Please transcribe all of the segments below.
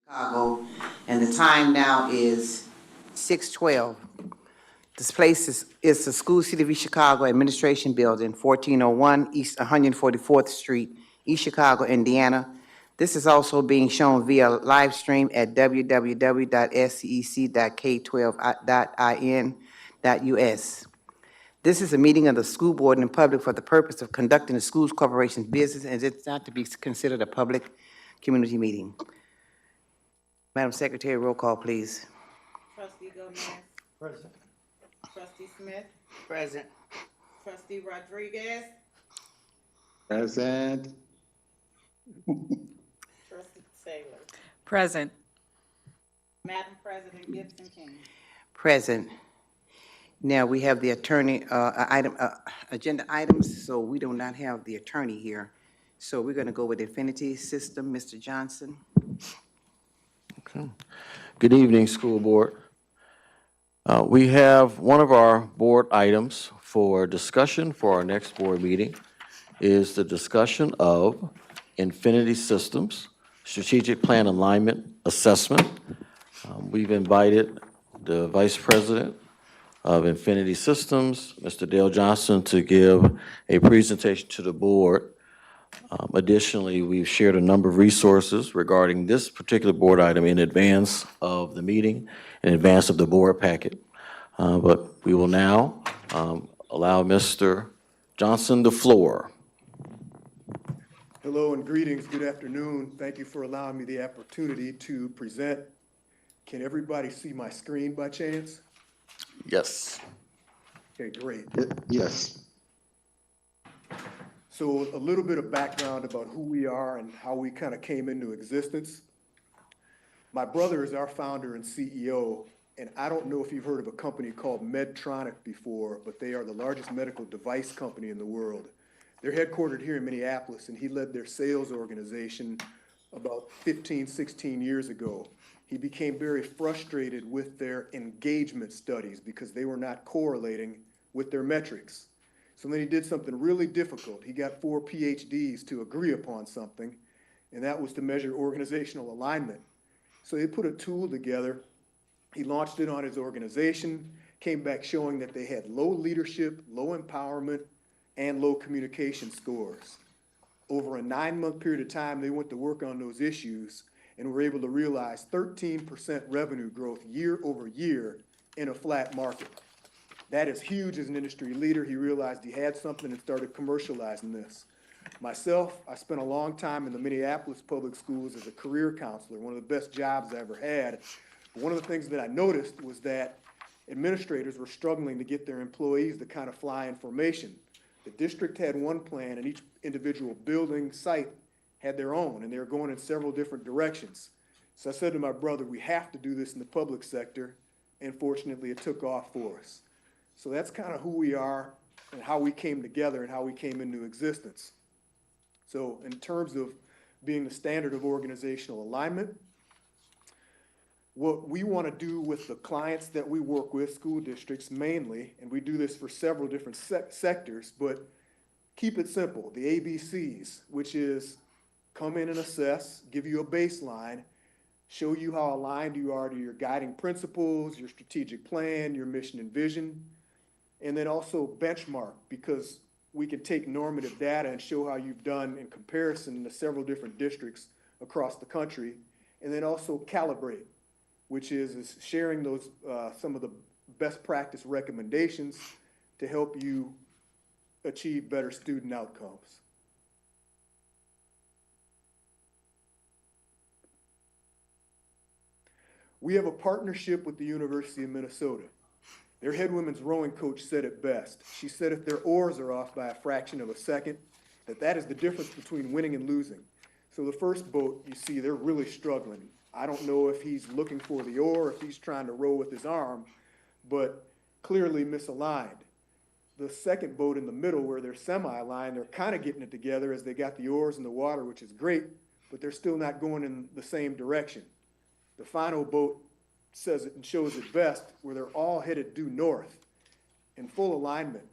Chicago, and the time now is 6:12. This place is the School City of East Chicago Administration Building, 1401 East 144th Street, East Chicago, Indiana. This is also being shown via live stream at www.scec.k12.in.us. This is a meeting of the school board and public for the purpose of conducting the schools corporation's business, and it's not to be considered a public community meeting. Madam Secretary, roll call, please. Trustee Gomez. Present. Trustee Smith. Present. Trustee Rodriguez. Present. Trustee Taylor. Present. Madam President Gibson King. Present. Now, we have the attorney, agenda items, so we do not have the attorney here. So we're going to go with Infinity System, Mr. Johnson. Okay. Good evening, school board. We have one of our board items for discussion for our next board meeting is the discussion of Infinity Systems Strategic Plan Alignment Assessment. We've invited the Vice President of Infinity Systems, Mr. Dale Johnson, to give a presentation to the board. Additionally, we've shared a number of resources regarding this particular board item in advance of the meeting, in advance of the board packet. But we will now allow Mr. Johnson the floor. Hello and greetings. Good afternoon. Thank you for allowing me the opportunity to present. Can everybody see my screen by chance? Yes. Okay, great. Yes. So a little bit of background about who we are and how we kind of came into existence. My brother is our founder and CEO, and I don't know if you've heard of a company called Medtronic before, but they are the largest medical device company in the world. They're headquartered here in Minneapolis, and he led their sales organization about 15, 16 years ago. He became very frustrated with their engagement studies because they were not correlating with their metrics. So then he did something really difficult. He got 4 PhDs to agree upon something, and that was to measure organizational alignment. So he put a tool together. He launched it on his organization, came back showing that they had low leadership, low empowerment, and low communication scores. Over a 9-month period of time, they went to work on those issues and were able to realize 13% revenue growth year over year in a flat market. That is huge as an industry leader. He realized he had something and started commercializing this. Myself, I spent a long time in the Minneapolis public schools as a career counselor, one of the best jobs I ever had. But one of the things that I noticed was that administrators were struggling to get their employees to kind of fly in formation. The district had one plan and each individual building site had their own, and they were going in several different directions. So I said to my brother, we have to do this in the public sector, and fortunately it took off for us. So that's kind of who we are and how we came together and how we came into existence. So in terms of being the standard of organizational alignment, what we want to do with the clients that we work with, school districts mainly, and we do this for several different sectors, but keep it simple, the ABCs, which is come in and assess, give you a baseline, show you how aligned you are to your guiding principles, your strategic plan, your mission and vision, and then also benchmark, because we can take normative data and show how you've done in comparison to several different districts across the country, and then also calibrate, which is sharing those some of the best practice recommendations to help you achieve better student outcomes. We have a partnership with the University of Minnesota. Their head women's rowing coach said it best. She said if their oars are off by a fraction of a second, that is the difference between winning and losing. So the first boat, you see, they're really struggling. I don't know if he's looking for the oar, if he's trying to row with his arm, but clearly misaligned. The second boat in the middle, where they're semi-aligned, they're kind of getting it together as they got the oars in the water, which is great, but they're still not going in the same direction. The final boat says it and shows it best, where they're all headed due north in full alignment.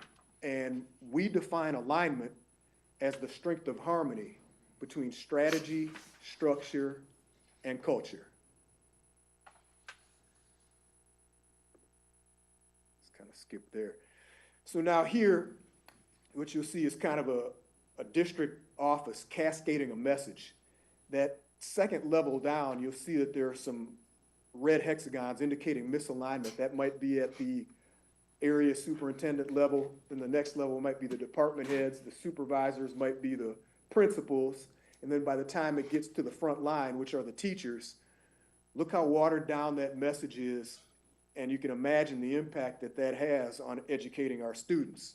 And we define alignment as the strength of harmony between strategy, structure, and culture. gonna skip there. So now here, what you'll see is kind of a district office cascading a message. That second level down, you'll see that there are some red hexagons indicating misalignment. That might be at the area superintendent level. Then the next level might be the department heads, the supervisors might be the principals. And then by the time it gets to the front line, which are the teachers, look how watered down that message is. And you can imagine the impact that that has on educating our students.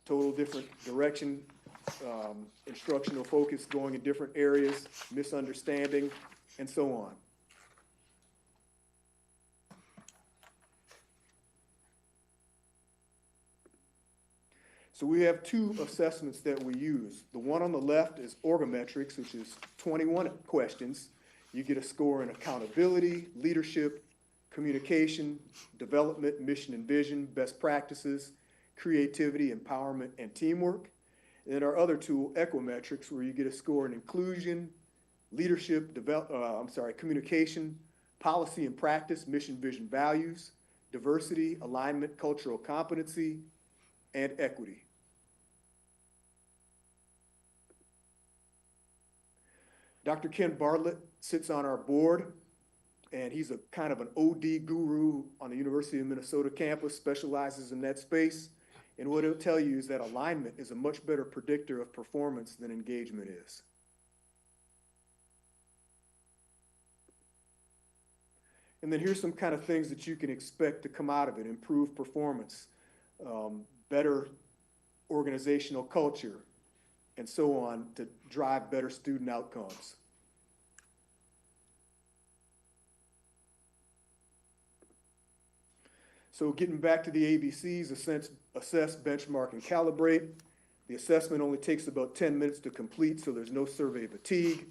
Total different direction, instructional focus going in different areas, misunderstanding, and so on. So we have two assessments that we use. The one on the left is Orgometrics, which is 21 questions. You get a score in accountability, leadership, communication, development, mission and vision, best practices, creativity, empowerment, and teamwork. And then our other tool, Equimetrics, where you get a score in inclusion, leadership, communication, policy and practice, mission, vision, values, diversity, alignment, cultural competency, and equity. Dr. Ken Bartlett sits on our board, and he's a kind of an OD guru on the University of Minnesota campus, specializes in that space. And what he'll tell you is that alignment is a much better predictor of performance than engagement is. And then here's some kind of things that you can expect to come out of it: improved performance, better organizational culture, and so on, to drive better student outcomes. So getting back to the ABCs, assess, benchmark, and calibrate. The assessment only takes about 10 minutes to complete, so there's no survey fatigue.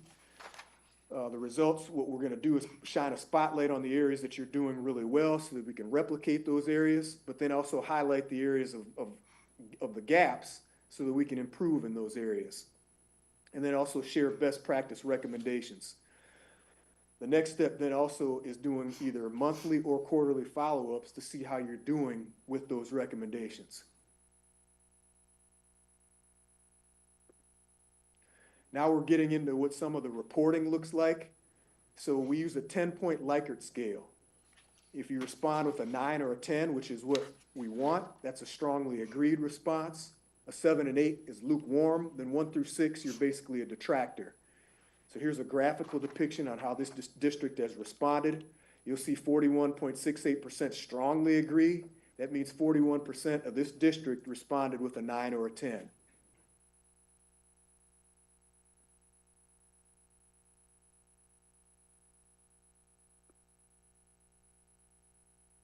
The results, what we're going to do is shine a spotlight on the areas that you're doing really well so that we can replicate those areas, but then also highlight the areas of the gaps so that we can improve in those areas. And then also share best practice recommendations. The next step then also is doing either monthly or quarterly follow-ups to see how you're doing with those recommendations. Now we're getting into what some of the reporting looks like. So we use a 10-point Likert scale. If you respond with a 9 or a 10, which is what we want, that's a strongly agreed response. A 7 and 8 is lukewarm. Then 1 through 6, you're basically a detractor. So here's a graphical depiction on how this district has responded. You'll see 41.68% strongly agree. That means 41% of this district responded with a 9 or a 10.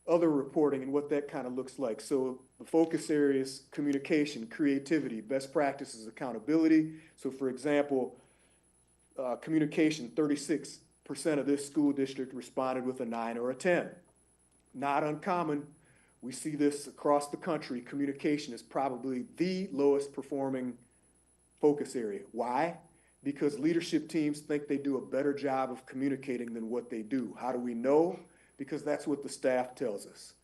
Other reporting and what that kind of looks like. So the focus areas: communication, creativity, best practices, accountability. So for example, communication, 36% of this school district responded with a 9 or a 10. Not uncommon. We see this across the country. Communication is probably the lowest performing focus area. Why? Because leadership teams think they do a better job of communicating than what they do. How do we know? Because that's what the staff tells us.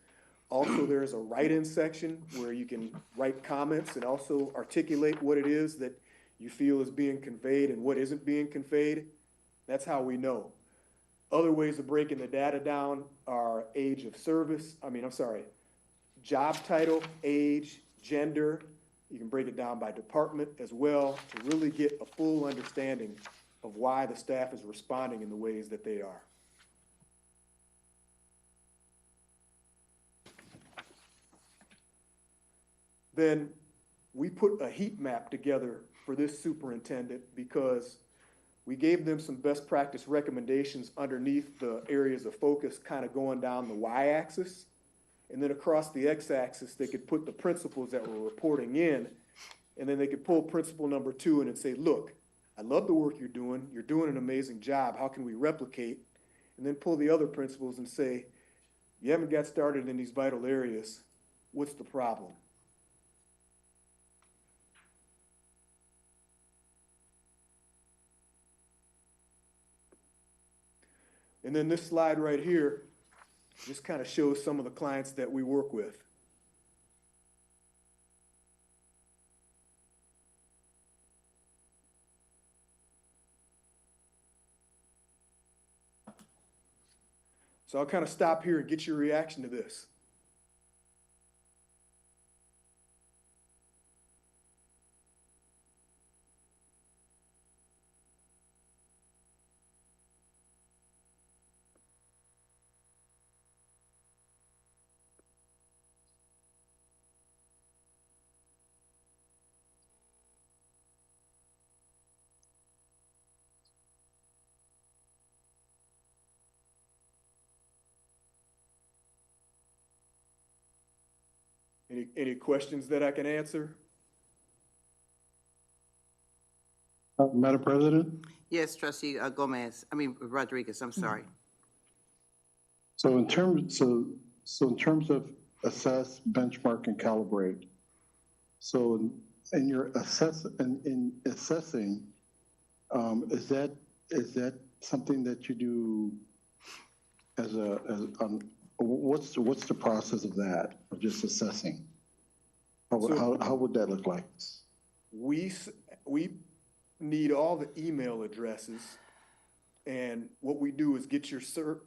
Also, there's a write-in section where you can write comments and also articulate what it is that you feel is being conveyed and what isn't being conveyed. That's how we know. Other ways of breaking the data down are age of service, job title, age, gender. You can break it down by department as well to really get a full understanding of why the staff is responding in the ways that they are. Then we put a heat map together for this superintendent because we gave them some best practice recommendations underneath the areas of focus, kind of going down the y-axis. And then across the x-axis, they could put the principles that were reporting in, and then they could pull principle number 2 in and say, look, I love the work you're doing an amazing job, how can we replicate? And then pull the other principles and say, you haven't got started in these vital areas, what's the problem? And then this slide right here just kind of shows some of the clients that we work with. So I'll kind of stop here and get your reaction to this. Any questions that I can answer? Madam President, Yes, trustee Rodriguez, I'm sorry. so in terms, in terms of assess, benchmark, and calibrate, so in your in assessing, is that something that you do what's the process of that, of just assessing? How would that look like? We need all the email addresses, and what we do is get your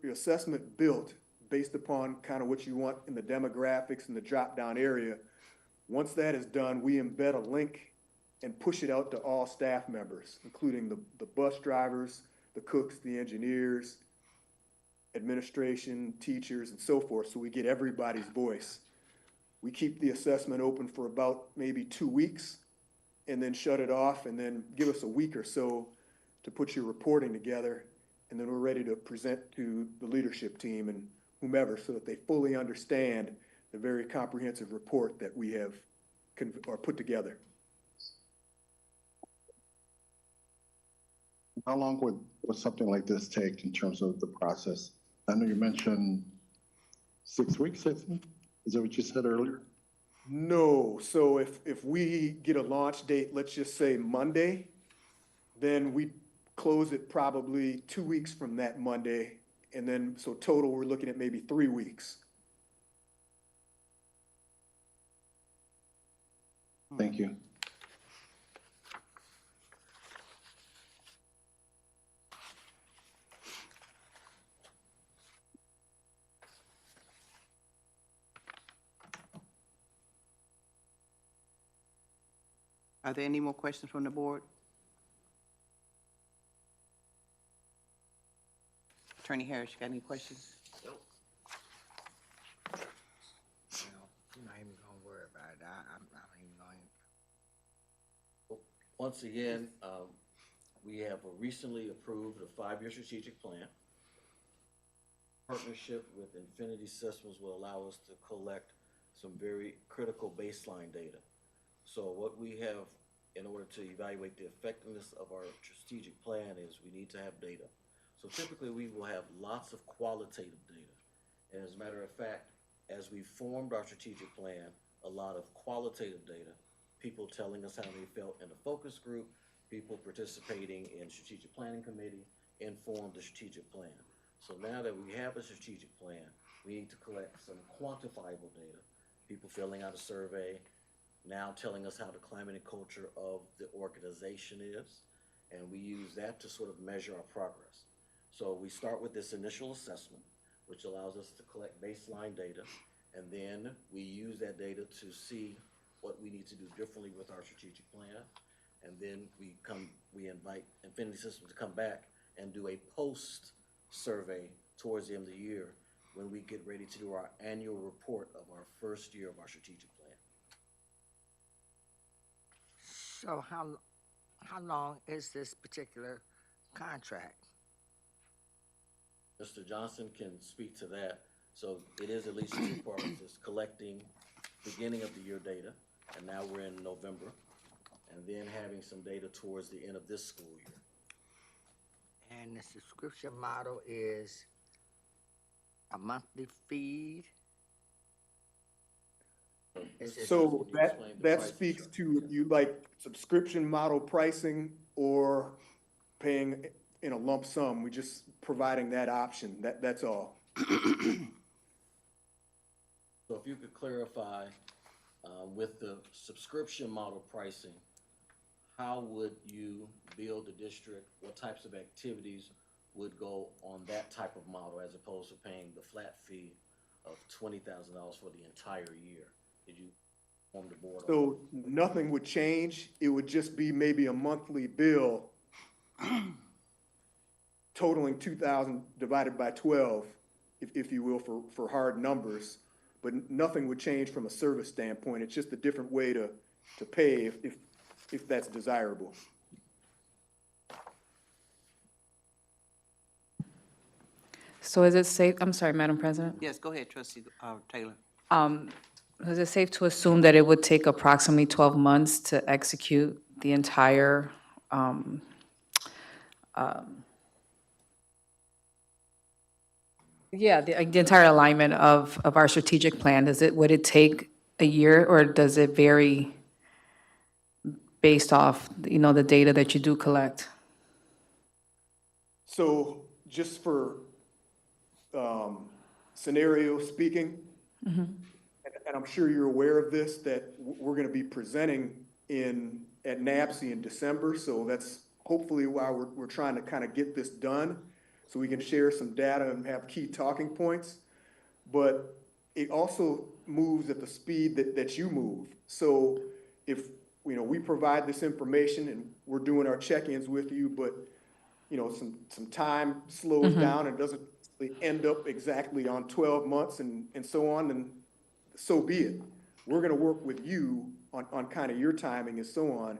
assessment built based upon kind of what you want in the demographics and the drop-down area. Once that is done, we embed a link and push it out to all staff members, including the bus drivers, the cooks, the engineers, administration, teachers, and so forth, so we get everybody's voice. We keep the assessment open for about maybe 2 weeks, and then shut it off, and then give us a week or so to put your reporting together, and then we're ready to present to the leadership team and whomever, so that they fully understand the very comprehensive report that we have put together. How long would something like this take in terms of the process? I know you mentioned 6 weeks, I think. Is that what you said earlier? No, so if we get a launch date, let's just say Monday, then we close it probably 2 weeks from that Monday, and then, so total, we're looking at maybe 3 weeks. Thank you. Are there any more questions from the board? Attorney Harris, you got any questions? I'm not even gonna worry about it. I'm not even going. Once again, we have recently approved a 5-year strategic plan. Partnership with Infinity Systems will allow us to collect some very critical baseline data. So what we have in order to evaluate the effectiveness of our strategic plan is we need to have data. So typically we will have lots of qualitative data. And as a matter of fact, as we formed our strategic plan, a lot of qualitative data, people telling us how they felt in a focus group, people participating in strategic planning committee, informed the strategic plan. So now that we have a strategic plan, we need to collect some quantifiable data. People filling out a survey, now telling us how the climate and culture of the organization is, and we use that to sort of measure our progress. So we start with this initial assessment, which allows us to collect baseline data, and then we use that data to see what we need to do differently with our strategic plan, and then we invite Infinity Systems to come back and do a post-survey towards the end of the year when we get ready to do our annual report of our first year of our strategic plan. So how long is this particular contract? Mr. Johnson can speak to that. So it is at least 2 parts. It's collecting beginning of the year data, and now we're in November, and then having some data towards the end of this school year. And the subscription model is a monthly fee? So Can you explain the that pricing speaks structure? to, you like subscription model pricing or paying in a lump sum? We just providing that option, that's all. So if you could clarify, with the subscription model pricing, how would you bill the district? What types of activities would go on that type of model as opposed to paying the flat fee of $20,000 for the entire year? Did you inform the board on? So nothing would change. It would just be maybe a monthly bill totaling 2,000 divided by 12, if you will, for hard numbers. But nothing would change from a service standpoint. It's just a different way to pay if that's desirable. So is it safe, I'm sorry, Madam President? Yes, go ahead, trustee, Taylor. Is it safe to assume that it would take approximately 12 months to execute the entire, the entire alignment of our strategic plan? Would it take a year, or does it vary based off, the data that you do collect? So just for scenario speaking, and I'm sure you're aware of this, that we're going to be presenting at NABC in December. So that's hopefully why we're trying to kind of get this done, so we can share some data and have key talking points. But it also moves at the speed that you move. So if, we provide this information and we're doing our check-ins with you, but, some time slows down and doesn't end up exactly on 12 months and so on, then so be it. We're going to work with you on kind of your timing and so on,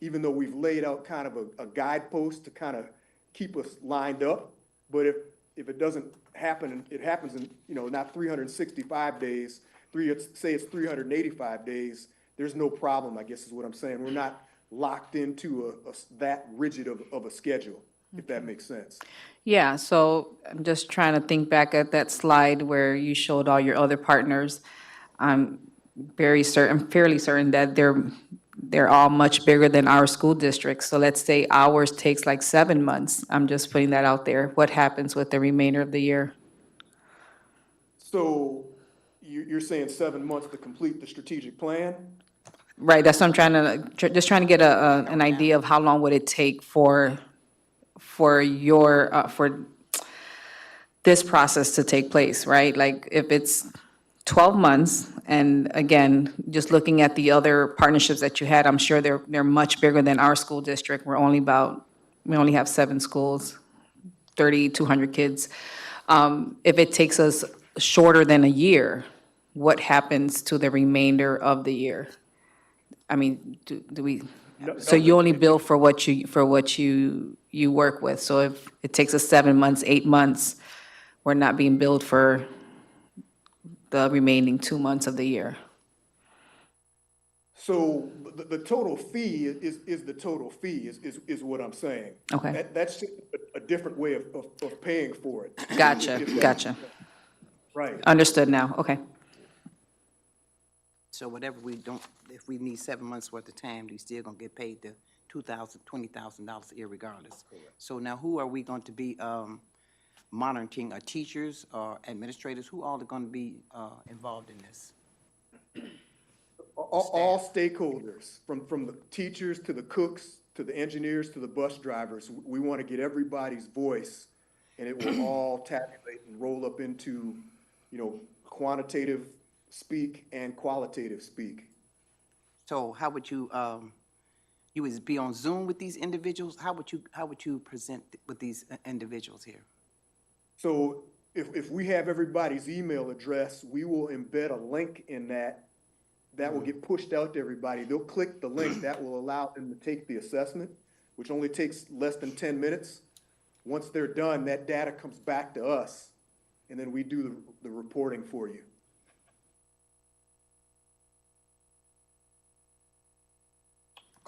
even though we've laid out kind of a guidepost to kind of keep us lined up. But if it doesn't happen, and it happens in, not 365 days, say it's 385 days, there's no problem, I guess is what I'm saying. We're not locked into that rigid of a schedule, if that makes sense. Yeah, so I'm just trying to think back at that slide where you showed all your other partners. I'm fairly certain that they're all much bigger than our school districts. So let's say ours takes like 7 months. I'm just putting that out there. What happens with the remainder of the year? So you're saying 7 months to complete the strategic plan? Right, that's what I'm just trying to get an idea of how long would it take for this process to take place, right? Like if it's 12 months, and again, just looking at the other partnerships that you had, I'm sure they're much bigger than our school district. We only have 7 schools, 3,200 kids. If it takes us shorter than a year, what happens to the remainder of the year? I mean, do we? So you only bill for what you work with. So if it takes us 7 months, 8 months, we're not being billed for the remaining 2 months of the year. So the total fee is the total fee, is what I'm saying. Okay. That's just a different way of paying for it. Gotcha. Right. Understood now, okay. So whatever if we need 7 months worth of time, we still gonna get paid the $2,000, $20,000 irregardless. So now who are we going to be monitoring? Are teachers or administrators? Who all are gonna be involved in this? All stakeholders, from the teachers to the cooks, to the engineers, to the bus drivers. We want to get everybody's voice, and it will all tabulate and roll up into, quantitative speak and qualitative speak. So how would you would be on Zoom with these individuals? How would you present with these individuals here? So if we have everybody's email address, we will embed a link in that will get pushed out to everybody. They'll click the link that will allow them to take the assessment, which only takes less than 10 minutes. Once they're done, that data comes back to us, and then we do the reporting for you.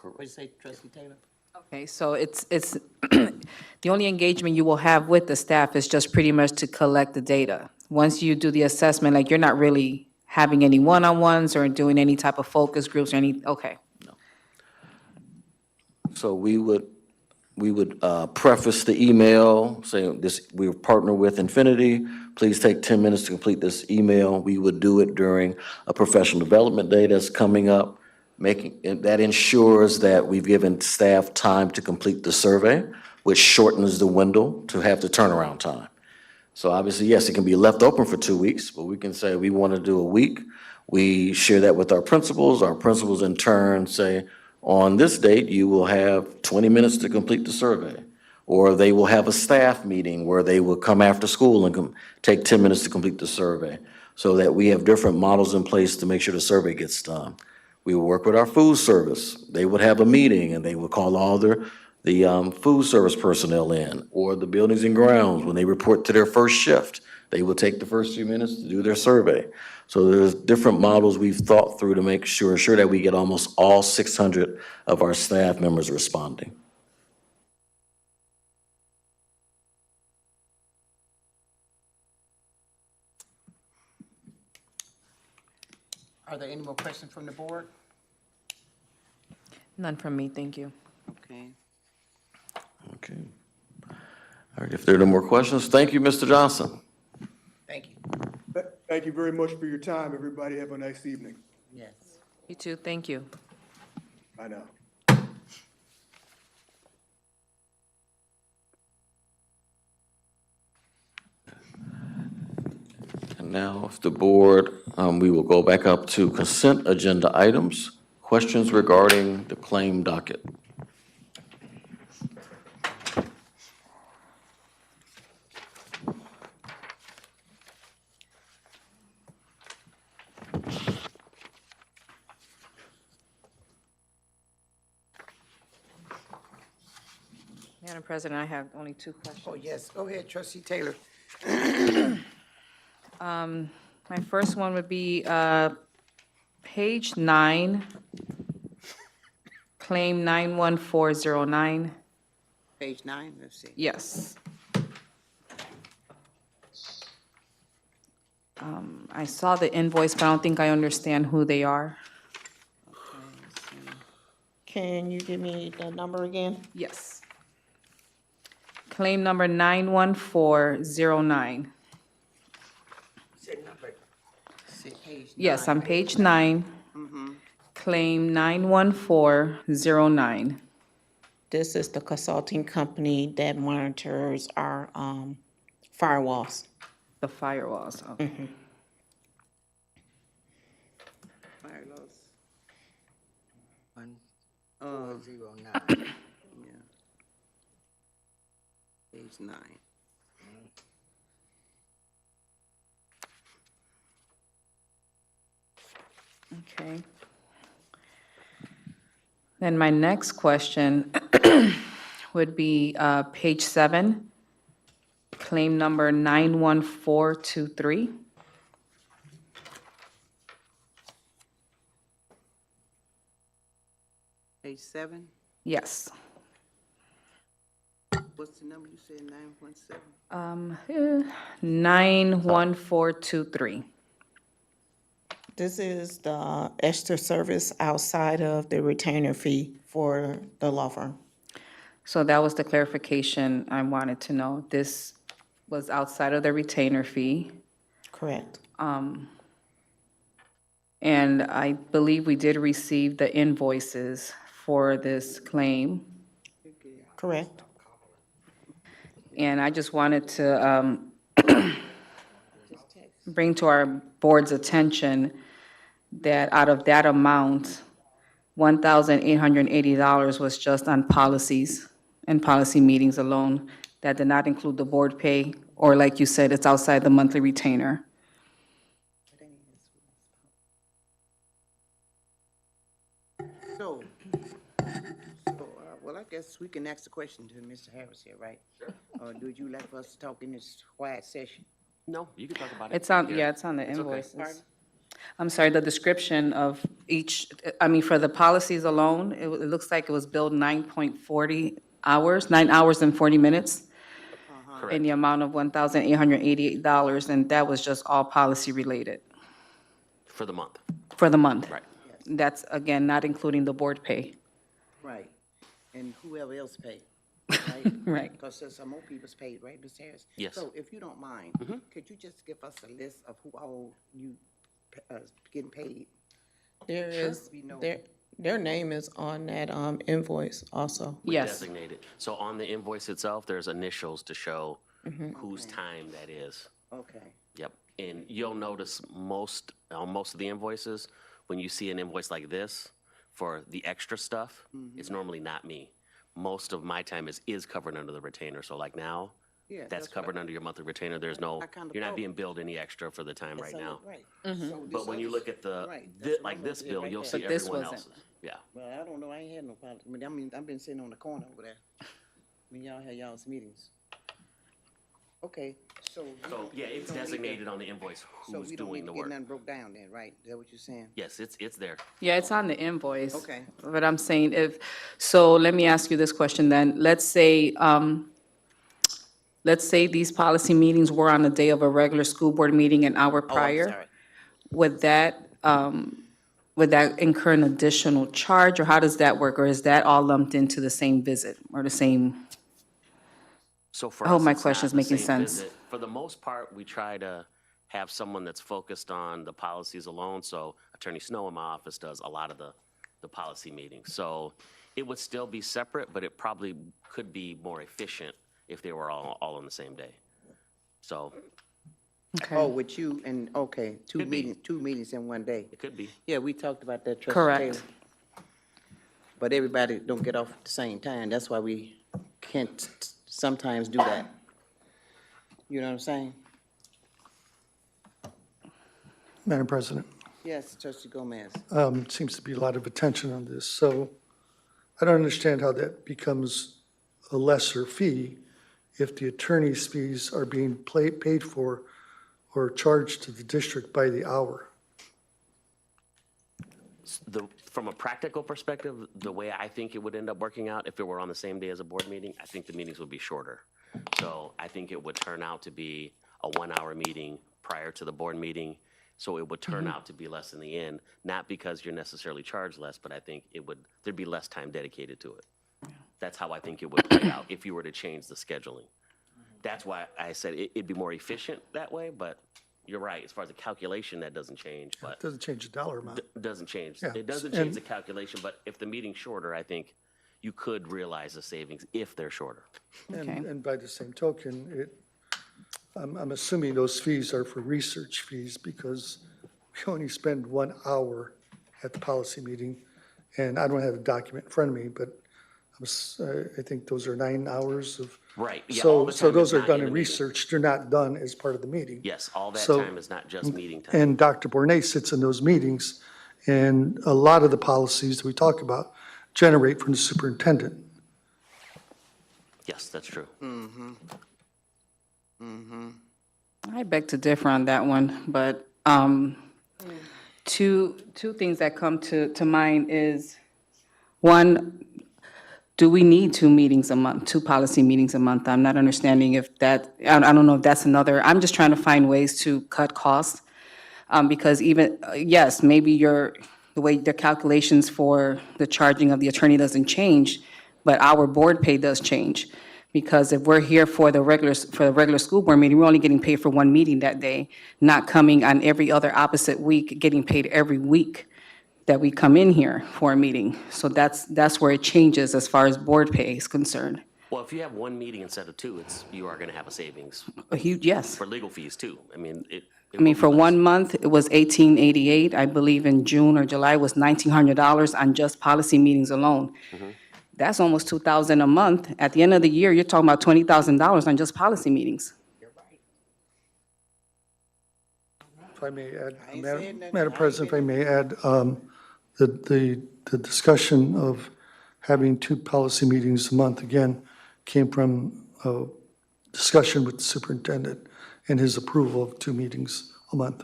What did you say, trustee Taylor? Okay, so it's the only engagement you will have with the staff is just pretty much to collect the data. Once you do the assessment, like, you're not really having any one-on-ones or doing any type of focus groups or okay. So we would preface the email saying we partner with Infinity. Please take 10 minutes to complete this email. We would do it during a professional development day that's coming up. That ensures that we've given staff time to complete the survey, which shortens the window to have the turnaround time. So obviously, yes, it can be left open for 2 weeks, but we can say we want to do a week. We share that with our principals. Our principals in turn say, on this date, you will have 20 minutes to complete the survey. Or they will have a staff meeting where they will come after school and take 10 minutes to complete the survey, so that we have different models in place to make sure the survey gets done. We will work with our food service. They would have a meeting and they would call all the food service personnel in, or the buildings and grounds, when they report to their first shift, they will take the first few minutes to do their survey. So there's different models we've thought through to make sure that we get almost all 600 of our staff members responding. Are there any more questions from the board? None from me, thank you. Okay. Okay. All right, if there are no more questions, thank you, Mr. Johnson. Thank you. Thank you very much for your time, everybody. Have a nice evening. Yes. You too, thank you. Bye now. And now, if the board, we will go back up to consent agenda items. Questions regarding the claim docket? Madam President, I have only 2 questions. Oh, yes, go ahead, trustee Taylor. My first one would be page 9, claim 91409. Page 9, let's see. Yes. I saw the invoice, but I don't think I understand who they are. Can you give me the number again? Yes. Claim number 91409. See, page Yes, 9. on page 9. Claim 91409. This is the consulting company that monitors our firewalls. The firewalls, okay. Fire loss. 1409. Yeah. Page 9. Okay. Then my next question would be page 7, claim number 91423. Page 7, Yes. what's the number you said, 917? 91423. This is the extra service outside of the retainer fee for the law firm. So that was the clarification I wanted to know. This was outside of the retainer fee. Correct. And I believe we did receive the invoices for this claim. Correct. And I just wanted to bring to our board's attention that out of that amount, $1,880 was just on policies and policy meetings alone. That did not include the board pay, or like you said, it's outside the monthly retainer. So, well, I guess we can ask the question to Mr. Harris here, right? Sure. Or do you like us to talk in this quiet session? No, you can talk about it. It's on, here. yeah, it's on the It's okay. invoices. I'm sorry, the description of each, I mean, for the policies alone, it looks like it was billed 9.40 hours, 9 hours and 40 minutes. In the amount of $1,888, and that was just all policy related For the month. for the month. Right. That's, again, not including the board pay. Right. And whoever else paid, right? Right. Because there's some more people's paid, right, Ms. Harris? Yes. So if you don't mind, could you just give us a list of who all you getting paid? There is, We know. Their name is on that invoice also. Yes. Designated. So on the invoice itself, there's initials to show whose time that is. Okay. Yep. And you'll notice on most of the invoices, when you see an invoice like this for the extra stuff, it's normally not me. Most of my time is covered under the retainer. So like now, Yeah, that's that's what covered under your monthly retainer. There's no, I kinda you're not thought. being billed any extra for the time right now. Right. But when you look at like this bill, you'll see But this everyone wasn't. else's. Yeah. Well, I don't know, I ain't had no problem, I've been sitting on the corner over there, when y'all had y'all's meetings. Okay, so. So, yeah, it's designated on the invoice So who's we don't doing need the to get work. nothing broke down then, right? Is that what you're saying? Yes, it's there. Yeah, it's on the invoice. Okay. But I'm saying so let me ask you this question then. Let's say these policy meetings were on the day of a regular school board meeting an hour Oh, I'm prior. sorry. Would that incur an additional charge, or how does that work? Or is that all lumped into the same visit or the same? So for I hope us, my it's not question's the making same sense. visit. For the most part, we try to have someone that's focused on the policies alone. So Attorney Snow in my office does a lot of the policy meetings. So it would still be separate, but it probably could be more efficient if they were all on the same day. So Oh, with you and, okay, Could be. two meetings in one day. it could be. Yeah, we talked about that, Trustee Correct. Taylor. But everybody don't get off at the same time, that's why we can't sometimes do that. You know what I'm saying? Madam President, Yes, Trustee Gomez. seems to be a lot of attention on this, so I don't understand how that becomes a lesser fee if the attorney's fees are being paid for or charged to the district by the hour. From a practical perspective, the way I think it would end up working out, if it were on the same day as a board meeting, I think the meetings would be shorter. So I think it would turn out to be a 1-hour meeting prior to the board meeting. So it would turn out to be less in the end, not because you're necessarily charged less, but I think there'd be less time dedicated to it. That's how I think it would play out if you were to change the scheduling. That's why I said it'd be more efficient that way, but you're right, as far as the calculation, that doesn't change, but It doesn't change the dollar amount. doesn't change. Yeah, It doesn't and- change the calculation, but if the meeting's shorter, I think you could realize the savings if they're shorter. Okay. And by the same token, I'm assuming those fees are for research fees because we only spend 1 hour at the policy meeting. And I don't have a document in front of me, but I think those are 9 hours of. Right, yeah, all the So time those is are not done in in the meeting. research. They're not done as part of the meeting. Yes, all that So- time is not just meeting time. And Dr. Bornay sits in those meetings, and a lot of the policies that we talk about generate from the superintendent. Yes, that's true. I beg to differ on that one, but two things that come to mind is, one, do we need 2 meetings a month, 2 policy meetings a month? I'm not understanding if that, I don't know if that's another, I'm just trying to find ways to cut costs. Because even, yes, maybe the way the calculations for the charging of the attorney doesn't change, but our board pay does change. Because if we're here for the regular school board meeting, we're only getting paid for 1 meeting that day, not coming on every other opposite week, getting paid every week that we come in here for a meeting. So that's where it changes as far as board pay is concerned. Well, if you have 1 meeting instead of 2, you are going to have a savings A huge, yes. for legal fees too. I mean, I mean, for 1 month, it was $1,888. I believe in June or July was $1,900 on just policy meetings alone. That's almost $2,000 a month. At the end of the year, you're talking about $20,000 on just policy meetings. If I may add, ain't saying nothing. Madam President, if I may add, the discussion of having 2 policy meetings a month, again, came from a discussion with the superintendent and his approval of 2 meetings a month.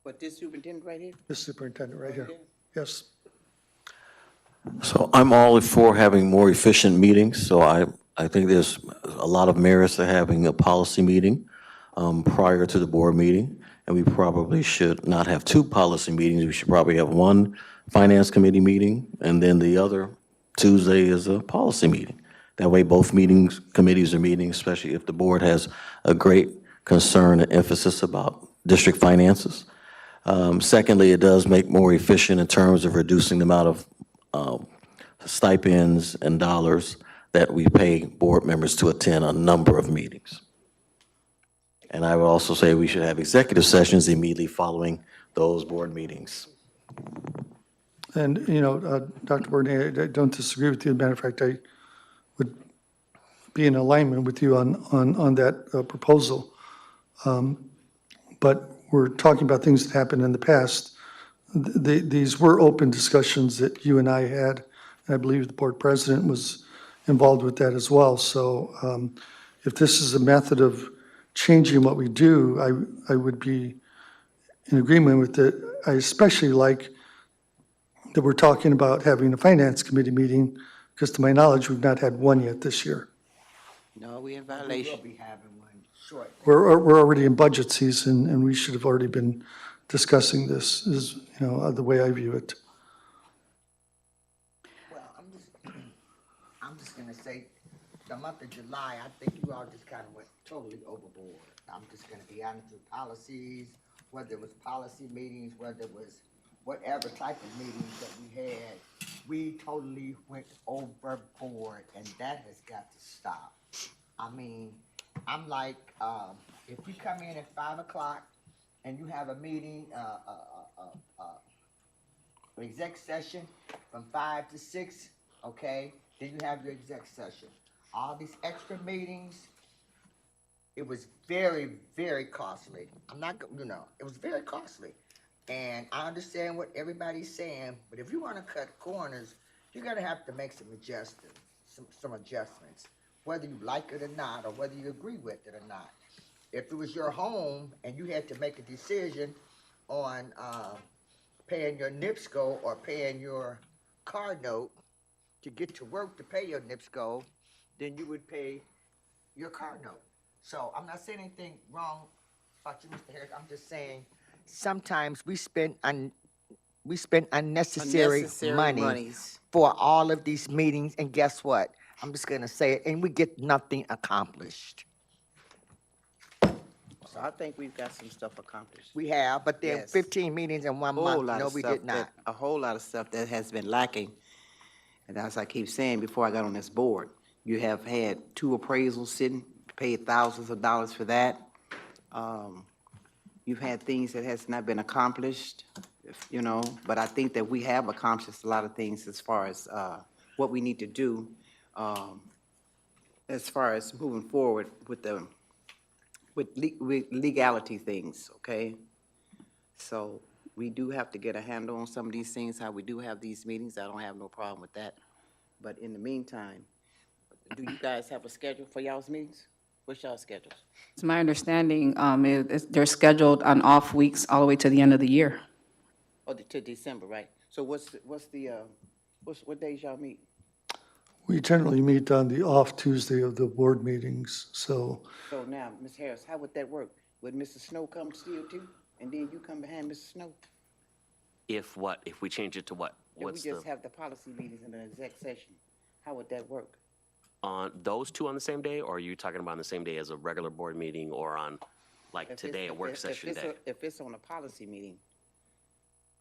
But this superintendent right here? The superintendent right here. Yes. So I'm all for having more efficient meetings, so I think there's a lot of merits to having a policy meeting prior to the board meeting, and we probably should not have 2 policy meetings. We should probably have 1 finance committee meeting, and then the other Tuesday is a policy meeting. That way, both committees are meeting, especially if the board has a great concern and emphasis about district finances. Secondly, it does make more efficient in terms of reducing the amount of stipends and dollars that we pay board members to attend a number of meetings. And I would also say we should have executive sessions immediately following those board meetings. And, Dr. Bournet, I don't disagree with you. As a matter of fact, I would be in alignment with you on that proposal. But we're talking about things that happened in the past. These were open discussions that you and I had, and I believe the board president was involved with that as well. So if this is a method of changing what we do, I would be in agreement with it. I especially like that we're talking about having a finance committee meeting, because to my knowledge, we've not had one yet this year. No, we in We'll violation. be having one shortly. We're already in budget season, and we should have already been discussing this, is, the way I view it. Well, I'm just gonna say, the month of July, I think you all just kind of went totally overboard. I'm just gonna be honest with policies, whether it was policy meetings, whether it was whatever type of meetings that we had, we totally went overboard, and that has got to stop. I mean, I'm like, if you come in at 5 o'clock and you have a meeting, exec session from 5 to 6, okay, then you have your exec session. All these extra meetings, it was very, very costly. I'm not, it was very costly. And I understand what everybody's saying, but if you wanna cut corners, you're gonna have to make some adjustments, some adjustments, whether you like it or not, or whether you agree with it or not. If it was your home and you had to make a decision on, paying your NIPSCO or paying your car note to get to work to pay your NIPSCO, then you would pay your car note. So I'm not saying anything wrong about you, Mr. Harris. I'm just saying sometimes we spend unnecessary money monies. for all of these meetings, and guess what? I'm just gonna say it, and we get nothing accomplished. So I think we've got some stuff accomplished. We have, but then Yes. 15 meetings in 1 month, no, we did not. A whole lot of stuff that has been lacking. And as I keep saying, before I got on this board, you have had 2 appraisals sitting, paid thousands of dollars for that. You've had things that has not been accomplished, but I think that we have accomplished a lot of things as far as what we need to do, as far as moving forward with legality things, okay? So we do have to get a handle on some of these things, how we do have these meetings. I don't have no problem with that. But in the meantime, do you guys have a schedule for y'all's meetings? What's y'all's schedules? It's my understanding, they're scheduled on off weeks all the way to the end of the year. Oh, to December, right? So what days y'all meet? We generally meet on the off Tuesday of the board meetings, so So now, Ms. Harris, how would that work? Would Mr. Snow come still too? And then you come behind Mr. Snow? If what? If we change it to what? If we What's the, just have the policy meetings in an exec session, how would that work? on those two on the same day, or are you talking about on the same day as a regular board meeting, or on, like, If today, it's- a work if session it's day? If it's on a policy meeting,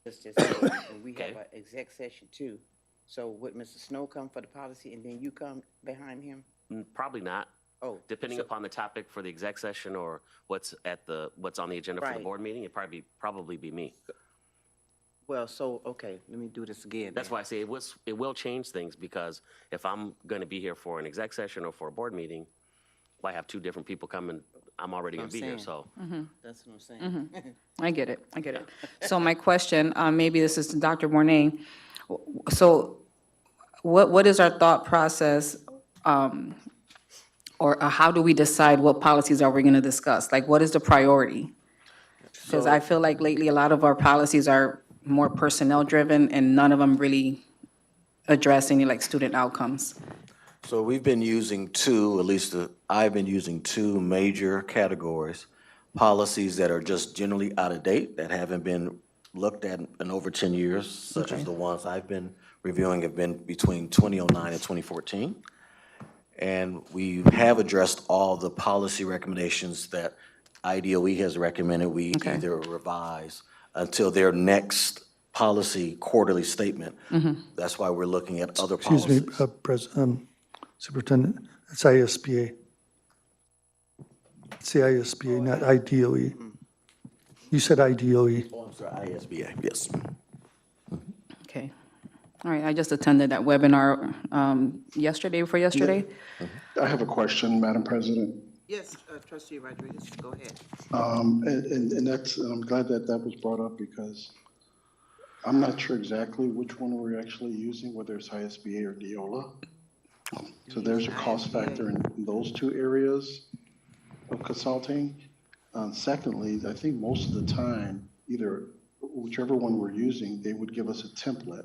let's just say, and we have Okay. an exec session too. So would Mr. Snow come for the policy and then you come behind him? Probably not, Oh. depending so- upon the topic for the exec session or what's on the agenda for the Right. board meeting, it'd probably be me. Well, so, okay, let me do this again. That's then. why I say it will change things, because if I'm gonna be here for an exec session or for a board meeting, well, I have 2 different people coming, I'm already gonna I'm be here, saying. so. That's what I'm saying. I get it. So my question, maybe this is to Dr. Bournet. So what is our thought process, or how do we decide what policies are we gonna discuss? Like, what is the priority? Because I feel like lately, a lot of our policies are more personnel-driven, and none of them really address any, like, student outcomes. So we've been using 2, at least I've been using 2 major categories. Policies that are just generally out of date, that haven't been looked at in over 10 years, such as the ones I've been reviewing have been between 2009 and 2014. And we have addressed all the policy recommendations that IDOE has recommended we Okay. either revise, until their next policy quarterly statement. That's why we're looking at other Excuse policies. me, Superintendent, it's ISBA. It's the ISBA, not IDOE. You said IDOE. Oh, I'm sorry, ISBA, yes. Okay. All right, I just attended that webinar yesterday, before yesterday. I have a question, Madam President. Yes, trustee Rodriguez, go ahead. And that's, I'm glad that that was brought up because I'm not sure exactly which one we're actually using, whether it's ISBA or Neola. So there's a cost factor in those two areas of consulting. Secondly, I think most of the time, either whichever one we're using, they would give us a template.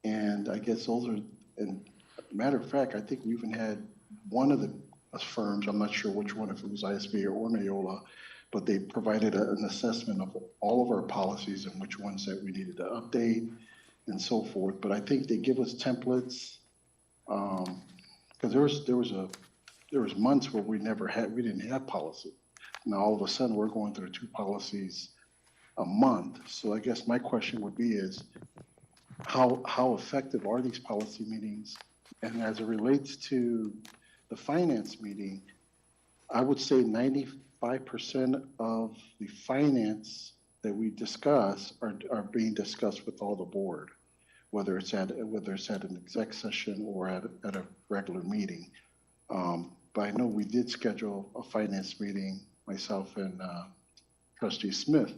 And I guess those are, and matter of fact, I think we even had one of the firms, I'm not sure which one, if it was ISBA or Neola, but they provided an assessment of all of our policies and which ones that we needed to update and so forth. But I think they give us templates, because there was months where we didn't have policy. Now all of a sudden we're going through 2 policies a month. So I guess my question would be is, how effective are these policy meetings? And as it relates to the finance meeting, I would say 95% of the finance that we discuss are being discussed with all the board, whether it's at an exec session or at a regular meeting. But I know we did schedule a finance meeting, myself and Trustee Smith.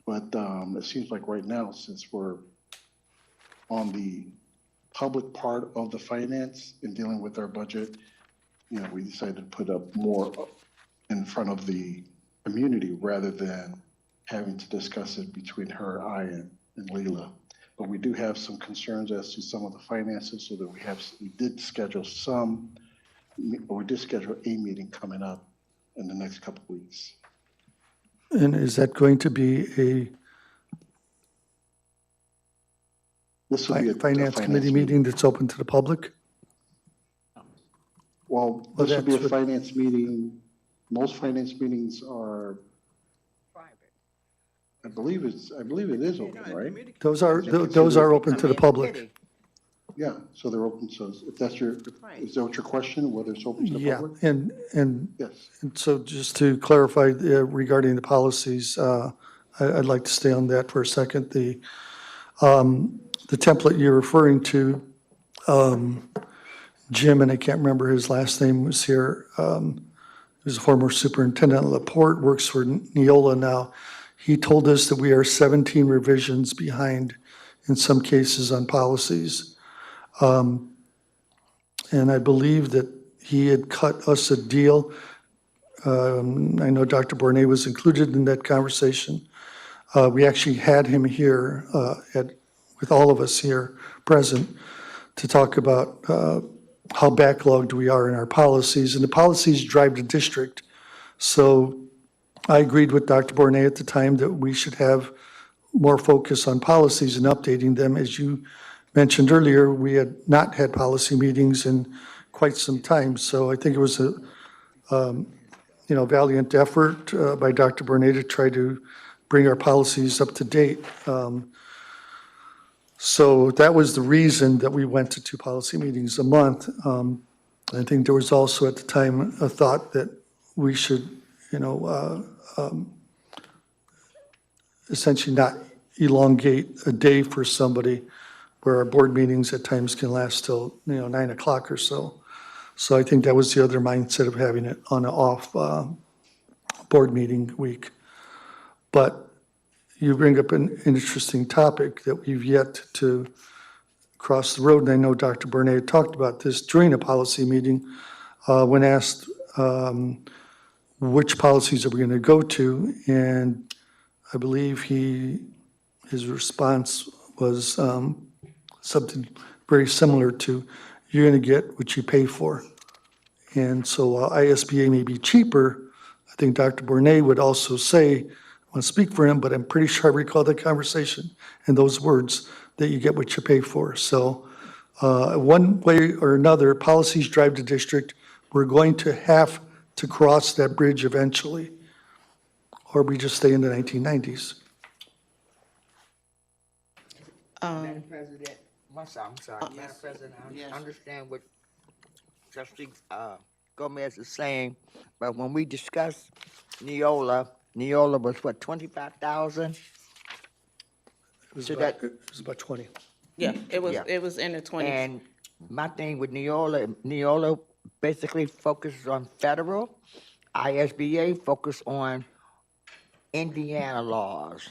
But it seems like right now, since we're on the public part of the finance in dealing with our budget, we decided to put up more in front of the community rather than having to discuss it between her, I, and Leila. But we do have some concerns as to some of the finances, so that we did schedule a meeting coming up in the next couple of weeks. And is that going to be This will be a finance committee meeting that's open to the public? Well, Well, this would be that's a finance meeting. Most finance meetings are, I believe it is open, right? Those are open to the public. Yeah, so they're open, so if that's is that what your question, whether it's open to the Yeah, public? and Yes. so just to clarify regarding the policies, I'd like to stay on that for a second. The template you're referring to, Jim, and I can't remember his last name, was here. He was a former superintendent at LaPorte, works for Neola now. He told us that we are 17 revisions behind in some cases on policies. And I believe that he had cut us a deal. I know Dr. Bornay was included in that conversation. We actually had him here with all of us here present to talk about how backlogged we are in our policies. And the policies drive the district. So I agreed with Dr. Bornay at the time that we should have more focus on policies and updating them. As you mentioned earlier, we had not had policy meetings in quite some time. So I think it was a valiant effort by Dr. Bornay to try to bring our policies up to date. So that was the reason that we went to 2 policy meetings a month. I think there was also at the time a thought that we should, essentially not elongate a day for somebody, where our board meetings at times can last till, 9 o'clock or so. So I think that was the other mindset of having it on an off board meeting week. But you bring up an interesting topic that we've yet to cross the road. And I know Dr. Bornay talked about this during a policy meeting when asked which policies are we going to go to. And I believe his response was something very similar to, you're going to get what you pay for. And so while ISBA may be cheaper, I think Dr. Bornay would also say, I want to speak for him, but I'm pretty sure I recall that conversation and those words, that you get what you pay for. So one way or another, policies drive the district. We're going to have to cross that bridge eventually, or we just stay in the 1990s. Madam President, I'm sorry, Madam President, Yes. I understand what trustee, Gomez is saying, but when we discussed Neola was what, 25,000? It was So about, that- it was about 20. Yeah, Yeah. it was in the 20s. And my thing with Neola basically focuses on federal, ISBA focus on Indiana laws,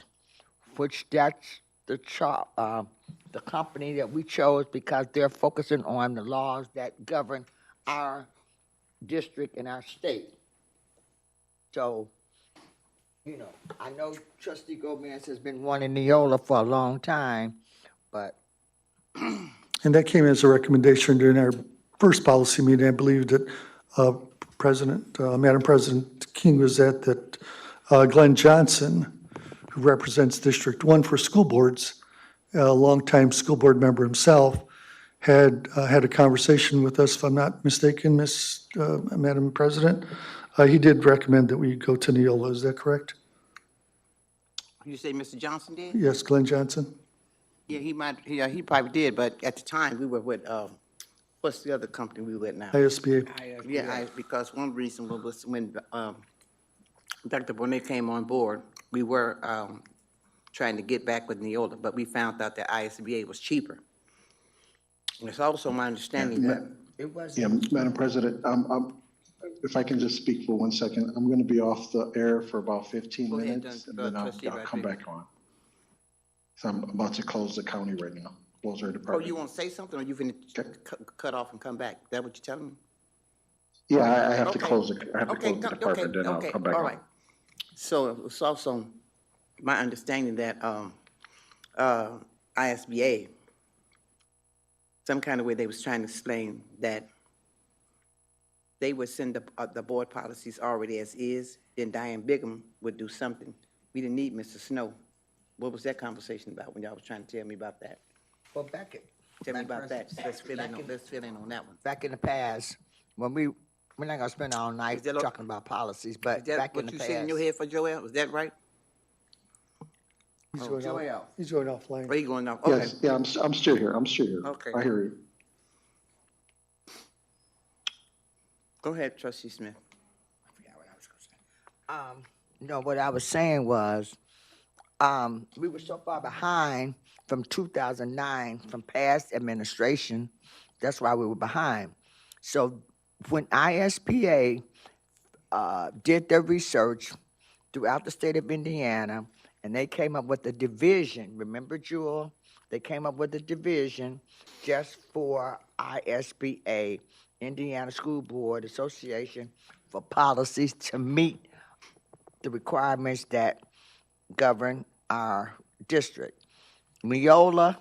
which that's the company that we chose because they're focusing on the laws that govern our district and our state. So, I know trustee Gomez has been wanting Neola for a long time, but And that came as a recommendation during our first policy meeting. I believe that Madam President King was at that Glenn Johnson, who represents District 1 for school boards, a longtime school board member himself, had a conversation with us, if I'm not mistaken, Madam President. He did recommend that we go to Neola. Is that correct? You say Mr. Johnson did? Yes, Glenn Johnson? Yeah, he probably did, but at the time, we were with, what's the other company we with now? ISBA. Yeah, because one reason was when Dr. Bonet came on board, we were trying to get back with Neola, but we found out that ISBA was cheaper. And it's also my understanding that, it wasn't. Yeah, Madam President, if I can just speak for 1 second, I'm going to be off the air for about 15 Go ahead, minutes, and Don- then I'll Trustee come Rodriguez. back on. So I'm about to close the county right now, close our oh, department. you want to say something, or you finna cut off and come back? Is that what you're telling me? Yeah, I have to Okay. close I have to Okay, close the okay, department, then I'll okay, come back all on. right. So it's also my understanding that ISBA, some kind of way they was trying to explain that they would send the board policies already as is, then Diane Bigham would do something. We didn't need Mr. Snow. What was that conversation about when y'all was trying to tell me about that? Well, Tell me Madam about that. President, Let's fill in on that one. back in the past, when we're not gonna spend all night Is that talking about policies, but Is that back in what the you past. said in your head for Joel? Was that right? He's going off- Joel. He's going offline. Or you going off? Okay. Yes, yeah, I'm still here, Okay. I hear you. Go ahead, trustee Smith. No, what I was saying was, we were so far behind from 2009, from past administration, that's why we were behind. So when ISPA did their research throughout the state of Indiana, and they came up with a division, remember, Jewel? They came up with a division just for ISBA, Indiana School Board Association, for policies to meet the requirements that govern our district. Neola,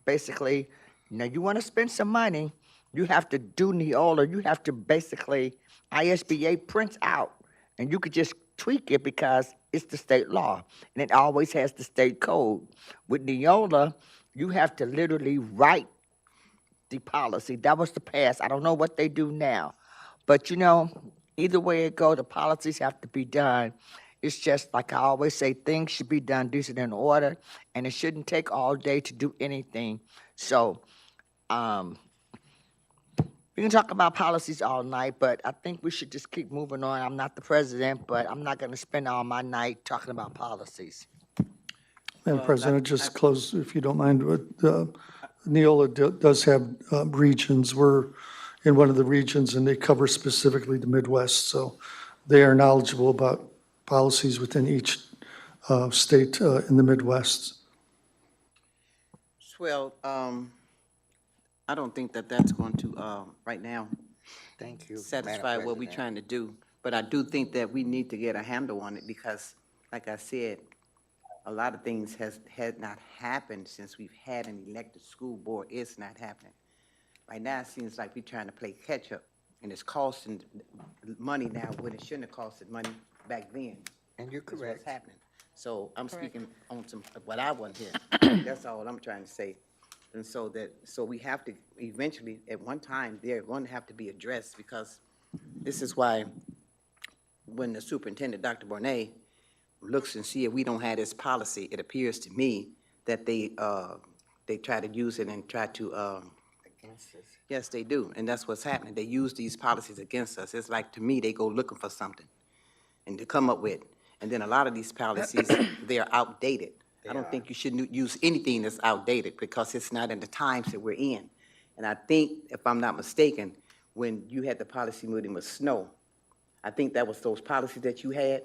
basically, now you want to spend some money, you have to do Neola, you have to basically, ISBA prints out, and you could just tweak it because it's the state law, and it always has the state code. With Neola, you have to literally write the policy. That was the past. I don't know what they do now. But either way it go, the policies have to be done. It's just like I always say, things should be done decent and in order, and it shouldn't take all day to do anything. So, we can talk about policies all night, but I think we should just keep moving on. I'm not the president, but I'm not gonna spend all my night talking about policies. Madam President, just close, if you don't mind, with, Neola does have regions. We're in one of the regions, and they cover specifically the Midwest, so they are knowledgeable about policies within each state in the Midwest. Well, I don't think that that's going to, right now, Thank you, Madam satisfy what we're President. trying to do. But I do think that we need to get a handle on it because, like I said, a lot of things had not happened since we've had an elected school board. It's not happening. Right now, it seems like we're trying to play catch-up, and it's costing money now when it shouldn't have costed money back then. And you're That's what's correct. happening. So I'm speaking on some, what I want here. That's all I'm trying to say. And so we have to, eventually, at one time, they're going to have to be addressed, because this is why when the superintendent, Dr. Bonet, looks and see if we don't have this policy, it appears to me that they They try to use it and try to, Against us. yes, they do, and that's what's happening. They use these policies against us. It's like, to me, they go looking for something and to come up with. And then a lot of these policies, they are outdated. I don't think you should use anything that's outdated because it's not in the times that we're in. And I think, if I'm not mistaken, when you had the policy meeting with Snow, I think that was those policies that you had,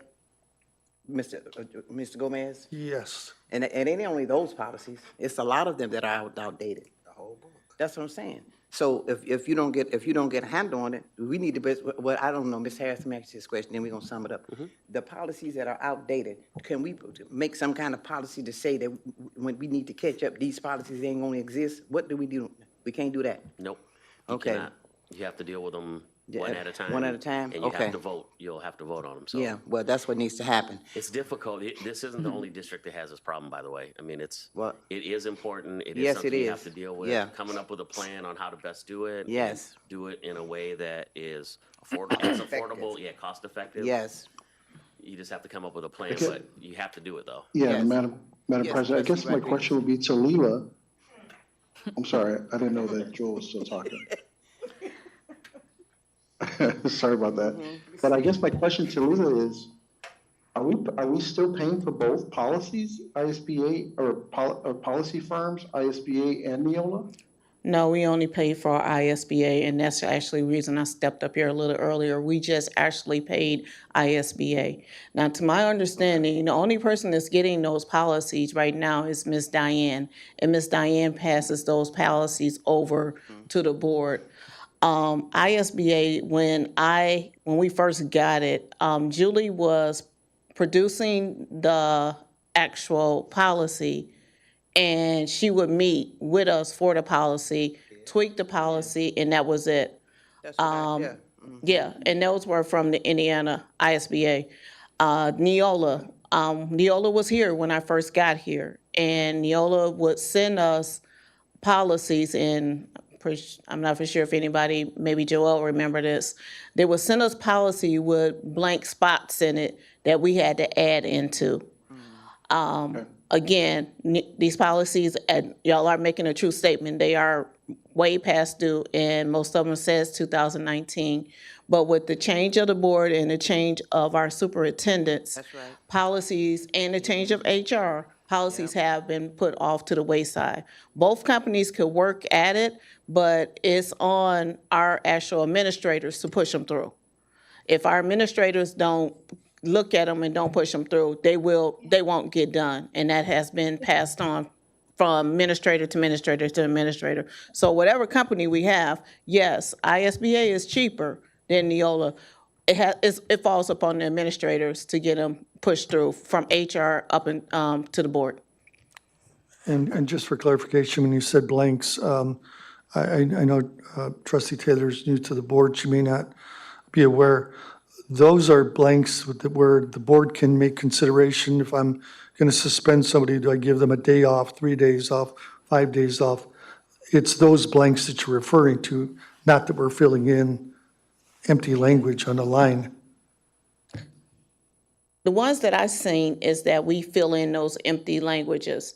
Mr. Gomez? Yes. And it ain't only those policies, it's a lot of them that are outdated. The whole book. That's what I'm saying. So if you don't get a handle on it, we need to, well, I don't know, Ms. Harris, let me ask you this question, then we're gonna sum it up. The policies that are outdated, can we make some kind of policy to say that when we need to catch up, these policies ain't gonna exist? What do? We can't do that. Nope. You Okay. cannot. You have to deal with them Yeah, one at a time. one at a time? And you Okay. have to vote. You'll have to vote on them, so. Yeah, well, that's what needs to happen. It's difficult. This isn't the only district that has this problem, by the way. I mean, What? it is important. It is Yes, something it you have is. to deal with. Yeah. Coming up with a plan on how to best do it. and Yes. Do it in a way that is affordable, it's affordable, yeah, cost effective. Yes. You just have to come up with a plan, Okay. but you have to do it, though. Yeah, Yes. Madam Yes, President, I guess Trustee my Rodriguez. question would be to Leela. I'm sorry, I didn't know that Joel was still talking. Sorry about that. But I guess my question to Leela is, are we still paying for both policies, ISBA, or policy firms, ISBA and Neola? No, we only pay for our ISBA, and that's actually the reason I stepped up here a little earlier. We just actually paid ISBA. Now, to my understanding, the only person that's getting those policies right now is Ms. Diane, and Ms. Diane passes those policies over to the board. ISBA, when we first got it, Julie was producing the actual policy, and she would meet with us for the policy, tweak the policy, and that was it. That's what yeah. Yeah, and those were from the Indiana ISBA. Neola was here when I first got here, and Neola would send us policies, and I'm not for sure if anybody, maybe Joel remember this. They would send us policy with blank spots in it that we had to add into. Again, these policies, and y'all are making a true statement, they are way past due, and most of them says 2019. But with the change of the board and the change of our superintendents, That's right. policies, and the change of HR, policies have been put off to the wayside. Both companies could work at it, but it's on our actual administrators to push them through. If our administrators don't look at them and don't push them through, they won't get done. And that has been passed on from administrator to administrator to administrator. So whatever company we have, yes, ISBA is cheaper than Neola. It falls upon the administrators to get them pushed through from HR up and to the board. And just for clarification, when you said blanks, I know trustee Taylor's new to the board, she may not be aware. Those are blanks where the board can make consideration. If I'm going to suspend somebody, do I give them a day off, 3 days off, 5 days off? It's those blanks that you're referring to, not that we're filling in empty language on the line. The ones that I've seen is that we fill in those empty languages,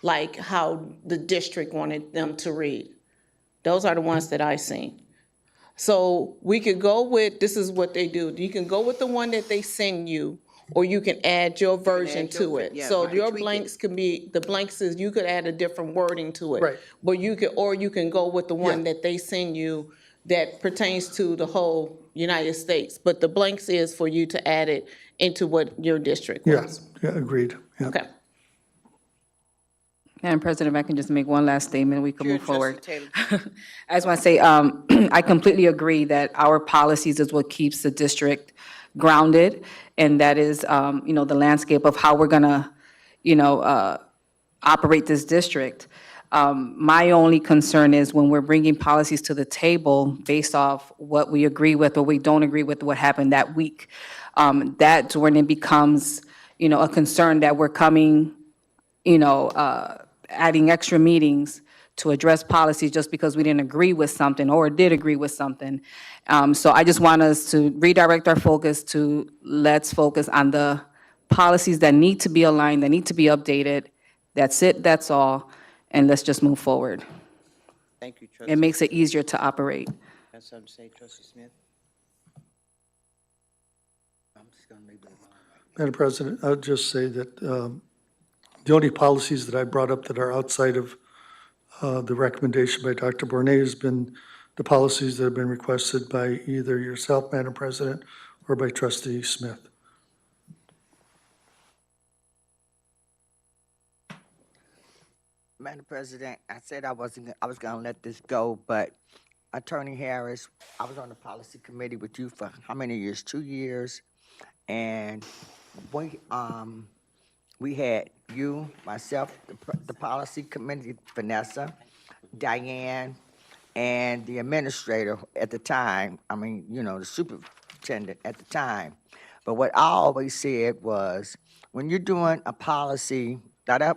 like how the district wanted them to read. Those are the ones that I've seen. So we could go with, this is what they do. You can go with the one that they send you, or you can add your version add your to it. yeah, So right, your tweak it. blanks can be, the blanks is, you could add a different wording to it. Right. But you could, or you can go with the one that they send you that pertains to the whole United States. But the blanks is for you to add it into what your district Yeah, was. yeah, agreed. Yeah. Okay. Madam President, if I can just make one last statement, we can Sure, move forward. Trustee Taylor. I just want to say, I completely agree that our policies is what keeps the district grounded, and that is, the landscape of how we're going to, operate this district. My only concern is when we're bringing policies to the table based off what we agree with or we don't agree with what happened that week. That's when it becomes, a concern that we're coming, adding extra meetings to address policies just because we didn't agree with something or did agree with something. So I just want us to redirect our focus to, let's focus on the policies that need to be aligned, that need to be updated. That's it, that's all. and let's just move forward. Thank you, It trustee. makes it easier to operate. Have something to say, trustee Smith? I'm just gonna leave it alone. Madam President, I'll just say that the only policies that I brought up that are outside of the recommendation by Dr. Bornay has been the policies that have been requested by either yourself, Madam President, or by trustee Smith. Madam President, I said I was gonna let this go, but Attorney Harris, I was on the policy committee with you for how many years? 2 years. And we had you, myself, the policy committee, Vanessa, Diane, and the administrator at the time, the superintendent at the time. But what I always said was, when you're doing a policy,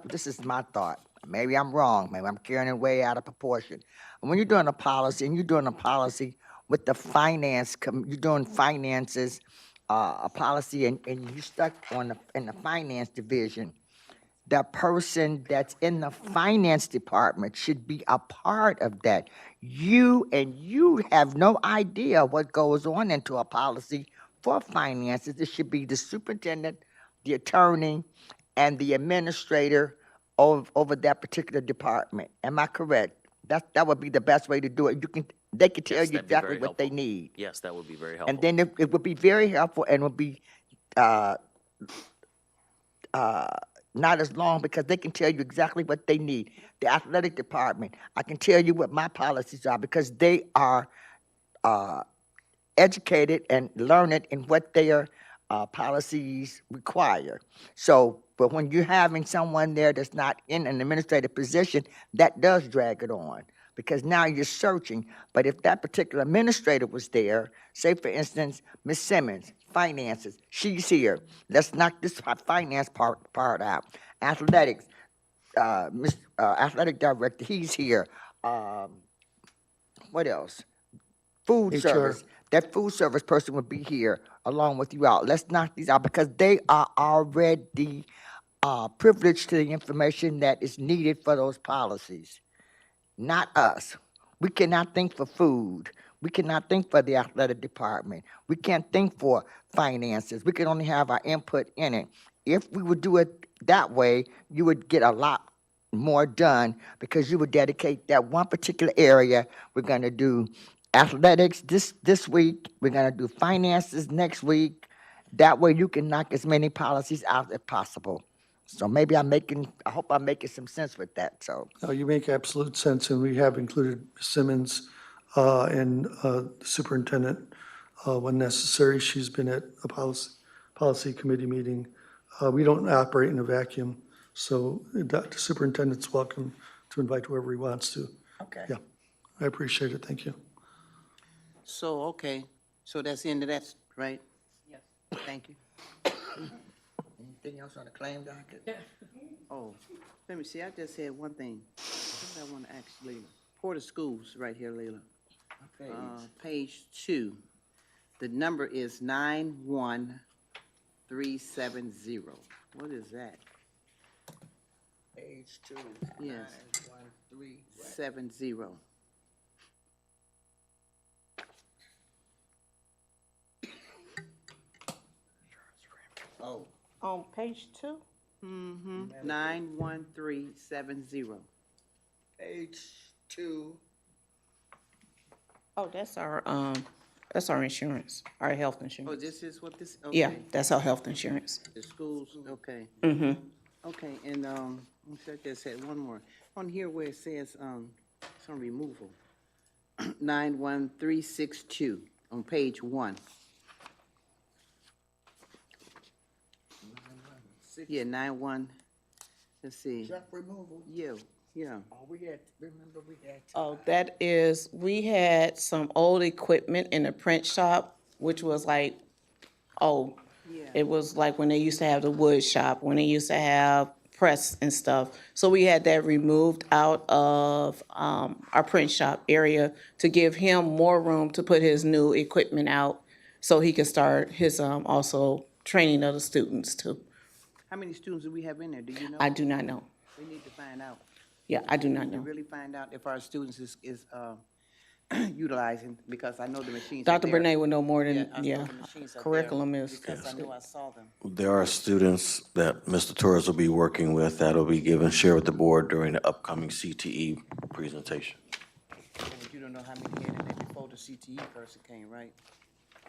this is my thought, maybe I'm wrong, maybe I'm carrying it way out of proportion. When you're doing a policy, and you're doing a policy with the you're doing finances, a policy, and you stuck in the finance division, the person that's in the finance department should be a part of that. You have no idea what goes on into a policy for finances. It should be the superintendent, the attorney, and the administrator over that particular department. Am I correct? That would be the best way to do it. They can tell Yes, you that'd be exactly very what they helpful. need. Yes, that would be very helpful. And then it would be very helpful and would be not as long, because they can tell you exactly what they need. The athletic department, I can tell you what my policies are, because they are educated and learned in what their policies require. So, but when you're having someone there that's not in an administrative position, that does drag it on, because now you're searching. But if that particular administrator was there, say for instance, Ms. Simmons, finances, she's here. Let's knock this finance part out. Athletics, athletic director, he's here. What else? Food HR. service. That food service person would be here along with you out. Let's knock these out, because they are already privileged to the information that is needed for those policies. Not us. We cannot think for food. We cannot think for the athletic department. We can't think for finances. We can only have our input in it. If we would do it that way, you would get a lot more done, because you would dedicate that one particular area. We're going to do athletics this week. We're going to do finances next week. That way you can knock as many policies out as possible. So maybe I hope I'm making some sense with that, so. You make absolute sense, and we have included Ms. Simmons and the superintendent when necessary. She's been at a policy committee meeting. We don't operate in a vacuum, so the superintendent's welcome to invite whoever he wants to. Okay. Yeah, I appreciate it, thank you. So, okay, so that's the end of that, right? Yes. Thank you. Anything else on the claim docket? Oh, let me see, I just said one thing. What did I want to ask Leila? Port of Schools, right here, Leila. Okay. Page 2. The number is 91370. What is that? Page 2. Yes. 913. 70. Oh, On page 2? 91370. page 2. Oh, that's our insurance, our health Oh, insurance. this is what this, okay. Yeah, that's our health insurance. The schools, okay. Mm-hmm. Okay, and, I just said one more. On here where it says, some removal, 91362 on page 1. Yeah, 91, let's see. Truck removal. Yeah. Oh, remember we had. Oh, that is, we had some old equipment in the print shop, which was like, it was like when they used to have the wood shop, when they used to have press and stuff. So we had that removed out of our print shop area to give him more room to put his new equipment out, so he could start his also training of the students too. How many students do we have in there, do you know? I do not know. We need to find out. Yeah, I do not You know. really find out if our students is utilizing, because I know the machines are Dr. there. Bernay would know more Yeah, than, I know yeah. the machines are there, Curriculum is. because I know I saw them. There are students that Mr. Torres will be working with that'll be given, share with the board during the upcoming CTE presentation. But you don't know how many had in there before the CTE person came, right?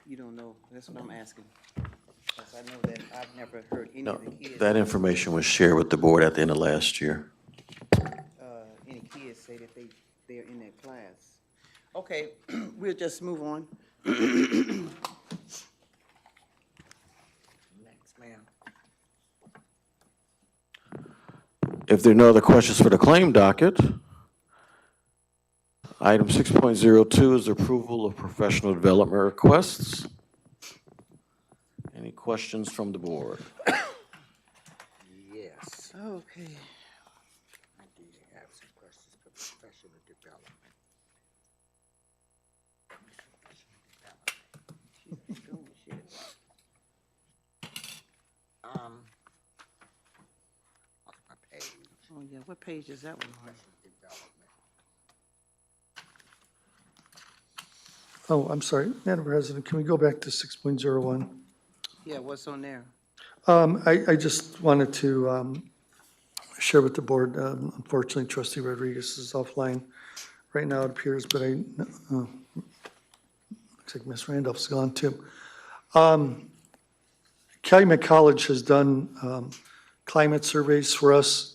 You don't know, that's what I'm asking. Because I know that I've never heard any No, of the kids, that information was shared with the board at the end of last year. any kids say that they're in that class. Okay, we'll just move on. Next, ma'am. If there are no other questions for the claim docket, item 6.02 is approval of professional development requests. Any questions from the board? Yes, Okay. I do have some questions for professional development. Off my page, Oh, yeah, what page is that one on? development. Oh, I'm sorry, Madam President, can we go back to 6.01? Yeah, what's on there? I just wanted to share with the board, unfortunately trustee Rodriguez is offline right now, it appears, but looks like Ms. Randolph's gone too. Calumet College has done climate surveys for us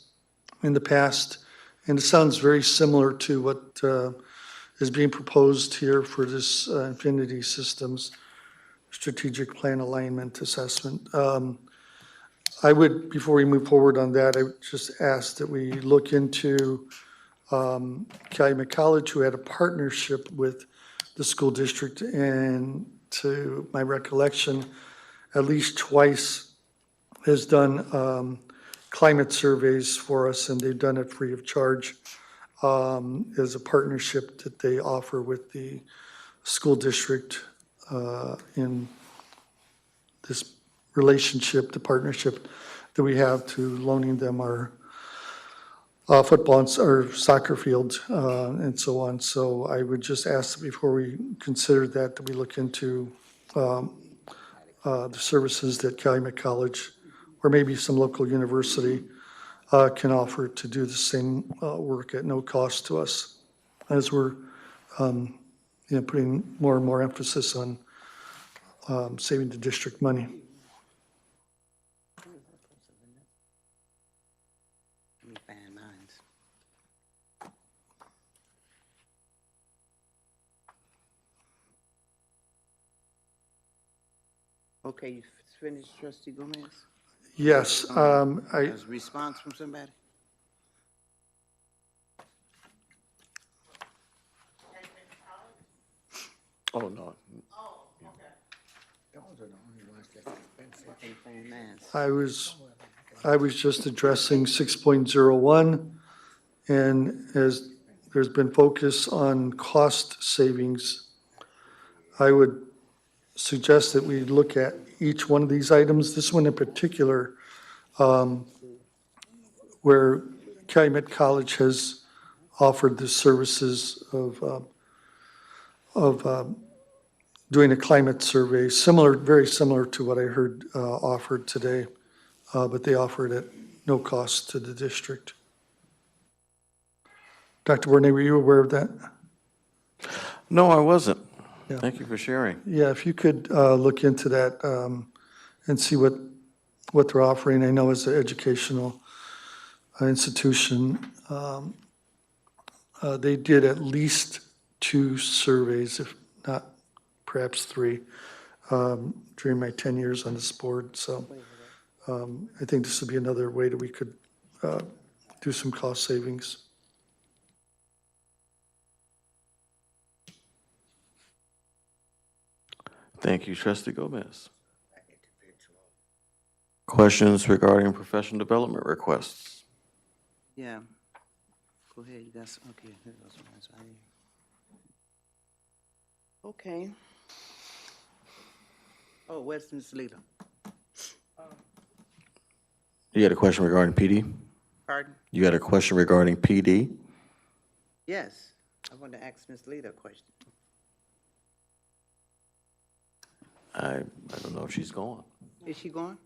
in the past, and it sounds very similar to what is being proposed here for this Infinity Systems Strategic Plan Alignment Assessment. I would, before we move forward on that, I would just ask that we look into Calumet College, who had a partnership with the school district, and to my recollection, at least twice has done climate surveys for us, and they've done it free of charge as a partnership that they offer with the school district in this relationship, the partnership that we have to loaning them our football or soccer field and so on. So I would just ask that before we consider that we look into the services that Calumet College or maybe some local university can offer to do the same work at no cost to us, as we're putting more and more emphasis on saving the district money. Let me find mine. Okay, you finished, trustee Gomez? Yes, There's a response from somebody? Oh, no. Those are the only ones that's expensive. I can't find mine. I was just addressing 6.01, and as there's been focus on cost savings, I would suggest that we look at each one of these items, this one in particular, where Calumet College has offered the services of doing a climate survey, very similar to what I heard offered today, but they offer it at no cost to the district. Dr. Bornay, were you aware of that? No, I wasn't. Yeah. Thank you for sharing. Yeah, if you could look into that and see what they're offering. I know as an educational institution, they did at least 2 surveys, if not perhaps 3, during my 10 years on this board. So I think this would be another way that we could do some cost savings. Thank you, trustee Gomez. Questions regarding professional development requests? Yeah. Go ahead, you got some, okay, here goes some ones right here. Okay. Oh, where's Ms. Leader? You had a question regarding PD? Pardon? You had a question regarding PD? Yes, I want to ask Ms. Lita a question. I don't know if she's gone. Is she going?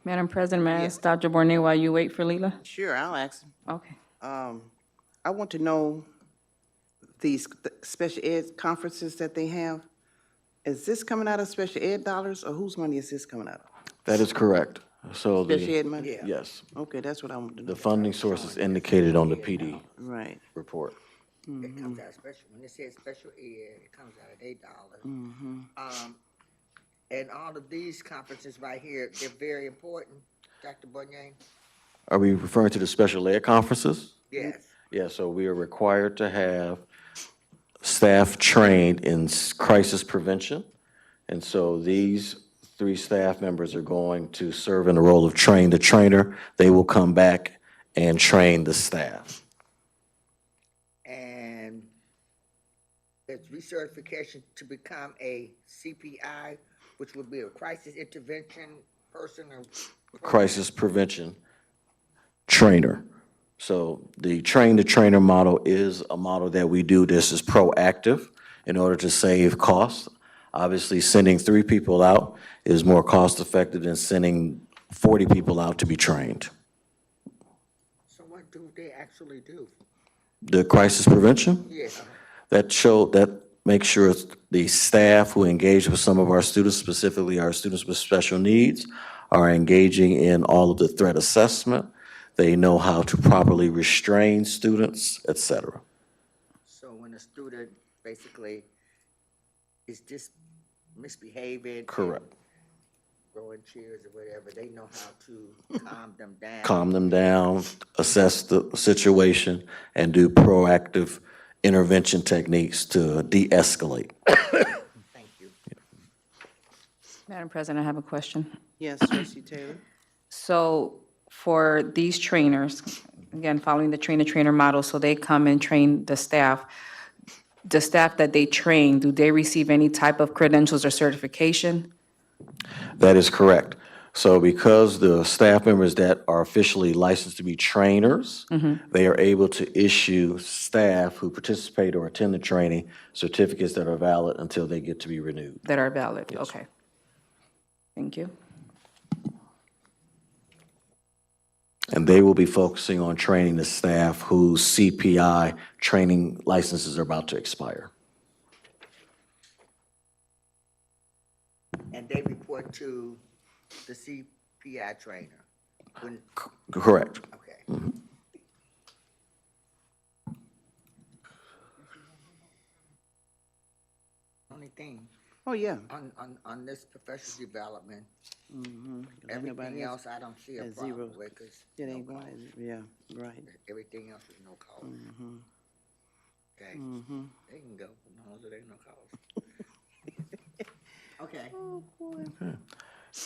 Madam President, may I ask Dr. Bornay while you wait for Leela? Sure, I'll ask her. Okay. I want to know the special ed conferences that they have. Is this coming out of special ed dollars, or whose money is this coming out of? That is correct. So Special ed money? yes, Okay, that's what I want to know. the funding source is indicated on the PD Right. report. It comes out of special, when it says special ed, it comes out of $8. And all of these conferences right here, they're very important, Dr. Bournier? Are we referring to the special ed conferences? Yes. Yeah, so we are required to have staff trained in crisis prevention. And so these 3 staff members are going to serve in the role of train the trainer. They will come back and train the staff. And there's recertification to become a CPI, which would be a crisis intervention person or? Crisis prevention trainer. So the train the trainer model is a model that we do. This is proactive in order to save costs. Obviously, sending 3 people out is more cost effective than sending 40 people out to be trained. So what do they actually do? The crisis prevention? Yeah. That makes sure the staff who engage with some of our students, specifically our students with special needs, are engaging in all of the threat assessment. They know how to properly restrain students, et cetera. So when a student basically is just misbehaving. Correct. Throwing chairs or whatever, they know how to calm them down. Calm them down, assess the situation, and do proactive intervention techniques to de-escalate. Thank you. Madam President, I have a question. Yes, Trustee Taylor? So for these trainers, again, following the trainer model, so they come and train the staff that they train, do they receive any type of credentials or certification? That is correct. So because the staff members that are officially licensed to be trainers, they are able to issue staff who participate or attend the training certificates that are valid until they get to be renewed. That are valid? Okay. Thank you. And they will be focusing on training the staff whose CPI training licenses are about to expire. And they report to the CPI trainer. When, Correct. okay. Only thing, Oh, yeah. on this professional development, Nobody everything else else I don't see a has problem zero. with, cause It no ain't cost. going, yeah, right. Everything else is no cost. Okay, they can go, as long as it ain't no cost. Okay.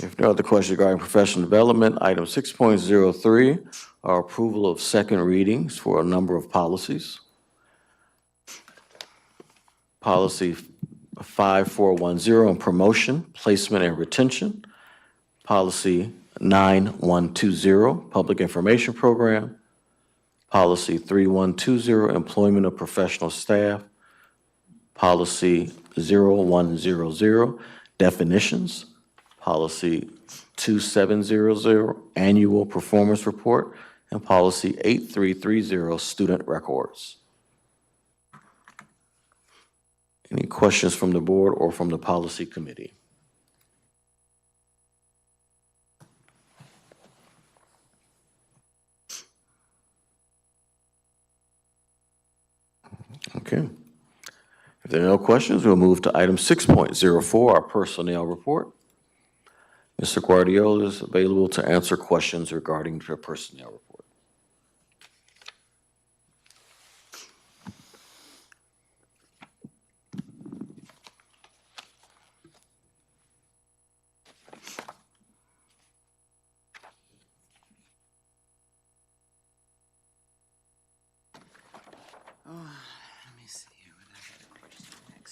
If no other questions regarding professional development, item 6.03 are approval of second readings for a number of policies. Policy 5410 on promotion, placement, and retention. Policy 9120, public information program. Policy 3120, employment of professional staff. Policy 0100, definitions. Policy 2700, annual performance report. And policy 8330, student records. Any questions from the board or from the policy committee? Okay. If there are no questions, we'll move to item 6.04, our personnel report. Mr. Guardiola is available to answer questions regarding the personnel report.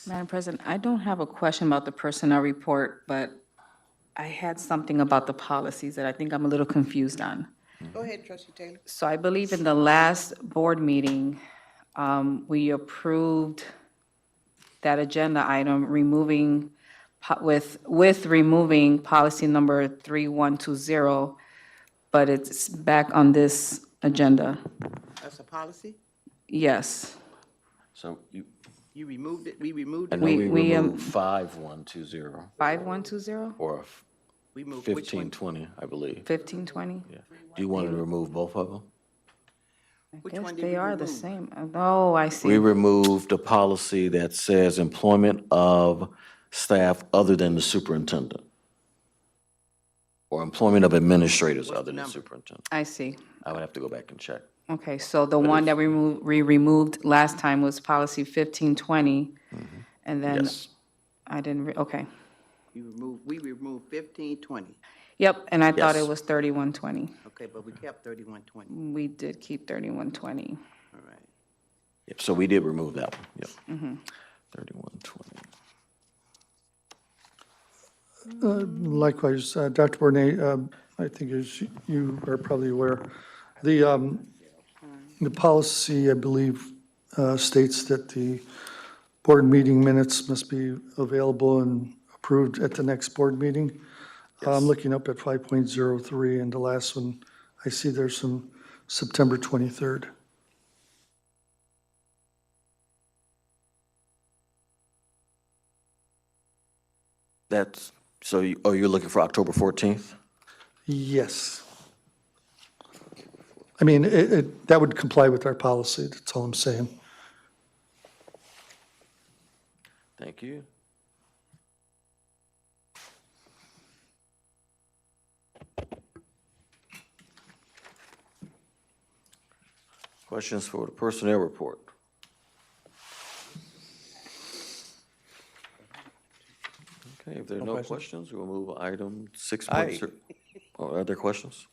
Madam President, I don't have a question about the personnel report, but I had something about the policies that I think I'm a little confused on. Go ahead, trustee Taylor. So I believe in the last board meeting, we approved that agenda item, removing, with removing policy number 3120, but it's back on this agenda. That's a policy? Yes. So you, You removed it, we removed I it? know we We, removed 5120 5120, or We moved which one? 1520, I believe. 1520? Yeah. Do you want to remove both of them? Which Yes, one did they we are the remove? same. Oh, I We see. removed the policy that says employment of staff other than the superintendent. Or employment of administrators other than number? superintendent. I see. I would have to go back and check. Okay, so the one that we removed last time was policy 1520, and then Yes. I didn't, okay. We removed 1520, Yep, and I thought it Yes. was 3120. okay, but we kept 3120, We did keep 3120. all right. Yep, so we did remove that one, yep. 3120. Likewise, Dr. Bournet, I think as you are probably aware, the policy, I believe, states that the board meeting minutes must be available and approved at the next board meeting. I'm looking up at 5.03, and the last one, I see there's some September 23rd. That's, so, you're looking for October 14th? Yes. I mean, that would comply with our policy, that's all I'm saying. Thank you. Questions for the personnel report? Okay, if there are no questions, we'll move item 6.0. Oh, are there questions?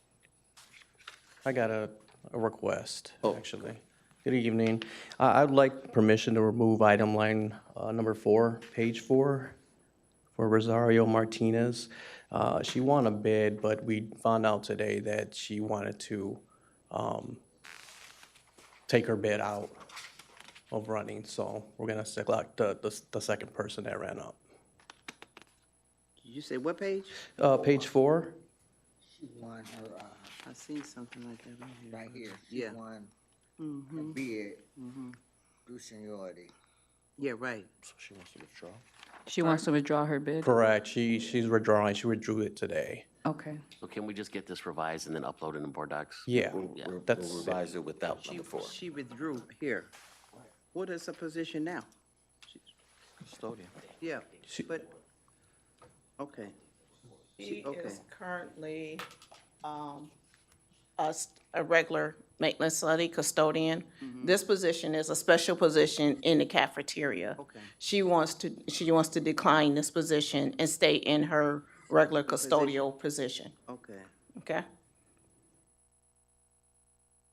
I got a request, Oh, actually. Good evening. I'd like permission to remove item line number 4, page 4, for Rosario Martinez. She won a bid, but we found out today that she wanted to take her bid out of running, so we're gonna select the second person that ran up. You say what page? Page 4? She won her, I seen something like that right here. right here, she Yeah. won a bid through seniority. Yeah, right. So she wants to withdraw? She wants to withdraw her bid? Correct, she's withdrawing, she withdrew it today. Okay. So can we just get this revised and then upload it in board docs? Yeah, We'll that's revise it without number 4. She withdrew here. What is her position now? Custodian. Yeah, but, okay. She Okay. is currently a regular maintenance study custodian. This position is a special position in the cafeteria. Okay. She wants to decline this position and stay in her regular custodial position, Okay. okay?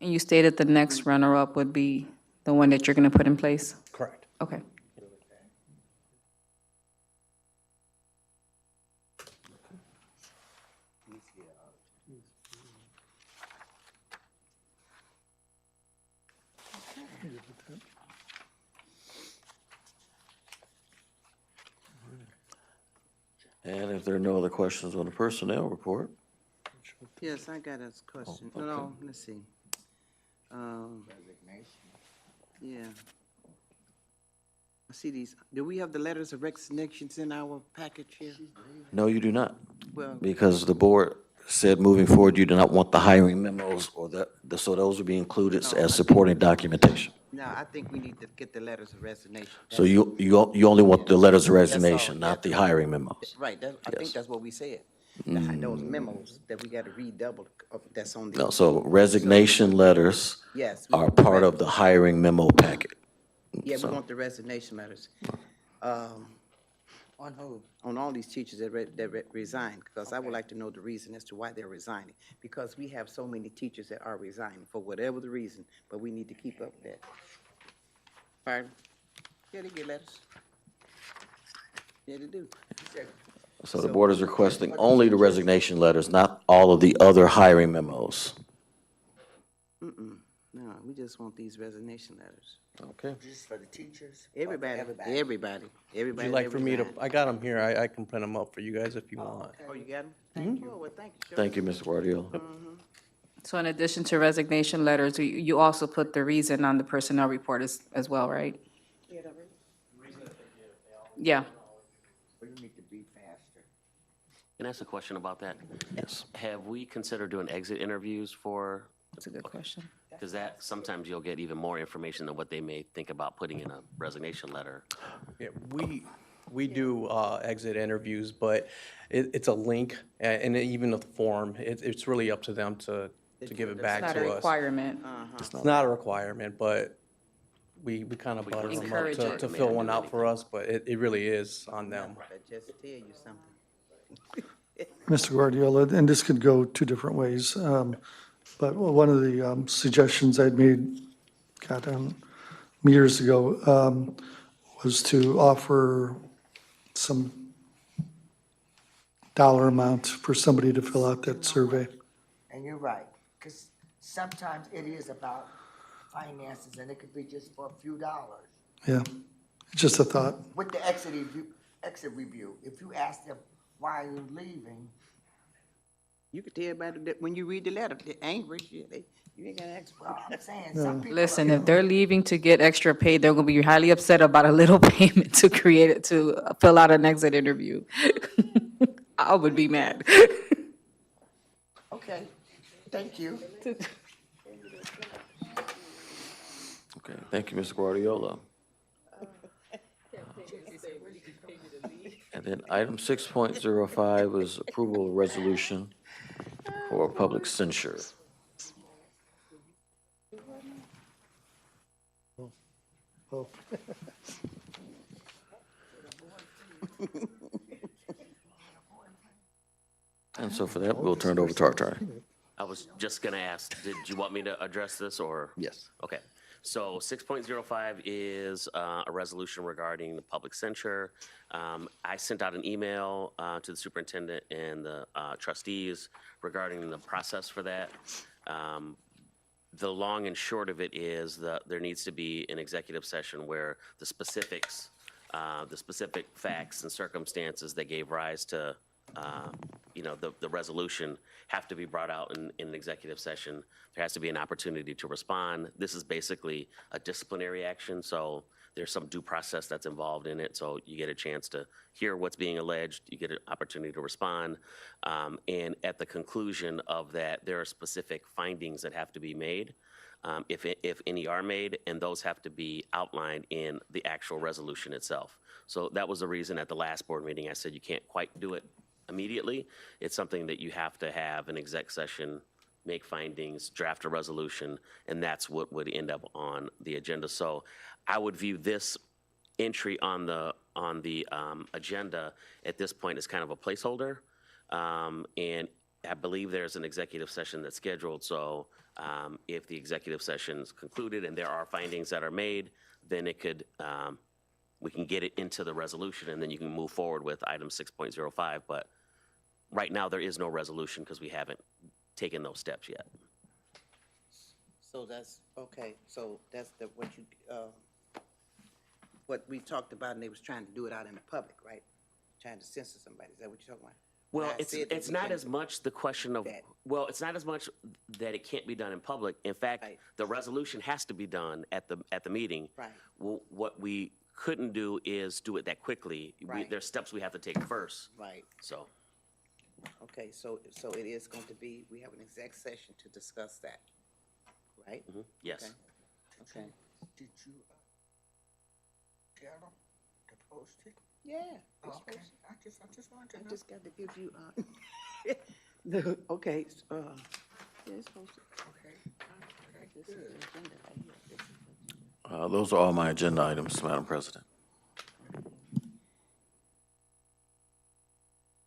And you stated the next runner-up would be the one that you're going to put in place? correct. Okay. And if there are no other questions on the personnel report, Yes, I got a question. No, let's see. Yeah. I see these, do we have the letters of resignations in our package here? no, you do not. Well, Because the board said moving forward, you do not want the hiring memos or so those will be included as supporting documentation. no, I think we need to get the letters of resignation. So you only want the letters of all, resignation, not the hiring memos. Right, I think that's what we said. Those memos that we gotta read double, that's on the. No, so resignation letters Yes. we are want the part of the hiring memo packet. Yeah, we want the resignation letters. On who? On all these teachers that resigned, because I would like to know the reason as to why they're resigning. Because we have so many teachers that are resigning for whatever the reason, but we need to keep up with that. Pardon? Yeah, they get letters. Yeah, they do. So the board is requesting only the resignation letters, not all of the other hiring memos. No, we just want these resignation letters. Okay. Just for the teachers? or for Everybody, everybody? Would Would you like for me to, I got them here, I can print them up for you guys if you want. Oh, you got them? Thank you. Oh, well, thank you. Sure. Thank you, Mr. Guardiola. So in addition to resignation letters, you also put the reason on the personnel report as well, right? Yeah. We need to be faster. Can I ask a question about that? Yes. Have we considered doing exit interviews for, That's a good question. because that, sometimes you'll get even more information than what they may think about putting in a resignation letter. Yeah, we do exit interviews, but it's a link, and even the form, it's really up to them to give it back It's to not a us. requement. It's not a requirement, but we kind of butter them up Encourage it. to fill one out for us, but it really is on them. I just tell you something. Mr. Guardiola, and this could go two different ways, but one of the suggestions I'd made, years ago, was to offer some dollar amount for somebody to fill out that survey. And you're right, because sometimes it is about finances, and it could be just for a few dollars. Yeah, just a thought. With the exit review, if you ask them, why are you leaving? You could tell everybody that when you read the letter, they're angry, shit, you ain't gonna ask. Well, I'm saying, some people. Listen, if they're leaving to get extra pay, they're gonna be highly upset about a little payment to create it, to fill out an exit interview. I would be mad. Okay, thank you. Okay, thank you, Mr. Guardiola. And then item 6.05 is approval of resolution for public censure. Oh. And so for that, we'll turn it over to our attorney. I was just gonna ask, did you want me to address this, or? Yes. Okay, so 6.05 is a resolution regarding the public censure. I sent out an email to the superintendent and the trustees regarding the process for that. The long and short of it is that there needs to be an executive session where the specifics, the specific facts and circumstances that gave rise to the resolution have to be brought out in an executive session. There has to be an opportunity to respond. This is basically a disciplinary action, so there's some due process that's involved in it. So you get a chance to hear what's being alleged, you get an opportunity to respond. And at the conclusion of that, there are specific findings that have to be made, if any are made, and those have to be outlined in the actual resolution itself. So that was the reason at the last board meeting I said you can't quite do it immediately. It's something that you have to have an exec session, make findings, draft a resolution, and that's what would end up on the agenda. So I would view this entry on the agenda at this point as kind of a placeholder. And I believe there's an executive session that's scheduled, so if the executive session is concluded and there are findings that are made, then it could, we can get it into the resolution, and then you can move forward with item 6.05. But right now, there is no resolution because we haven't taken those steps yet. So that's, okay, so that's what we talked about, and they was trying to do it out in the public, right? Trying to censor somebody, is that what you're talking about? Well, I said that it's we not can- as much the question of, That. well, it's not as much that it can't be done in public. In fact, Right. the resolution has to be done at the meeting. Right. Well, what we couldn't do is do it that quickly. Right. There's steps we have to take first, Right, so. okay, so it is going to be, we have an exec session to discuss that, right? Yes. Okay. Did you tell them to post it? Yeah. we're Okay, supposed- I just wanted to I know. just got to give you, okay, yeah, it's supposed to. Okay. This is the agenda right here. This is the- Those are all my agenda items, Madam President.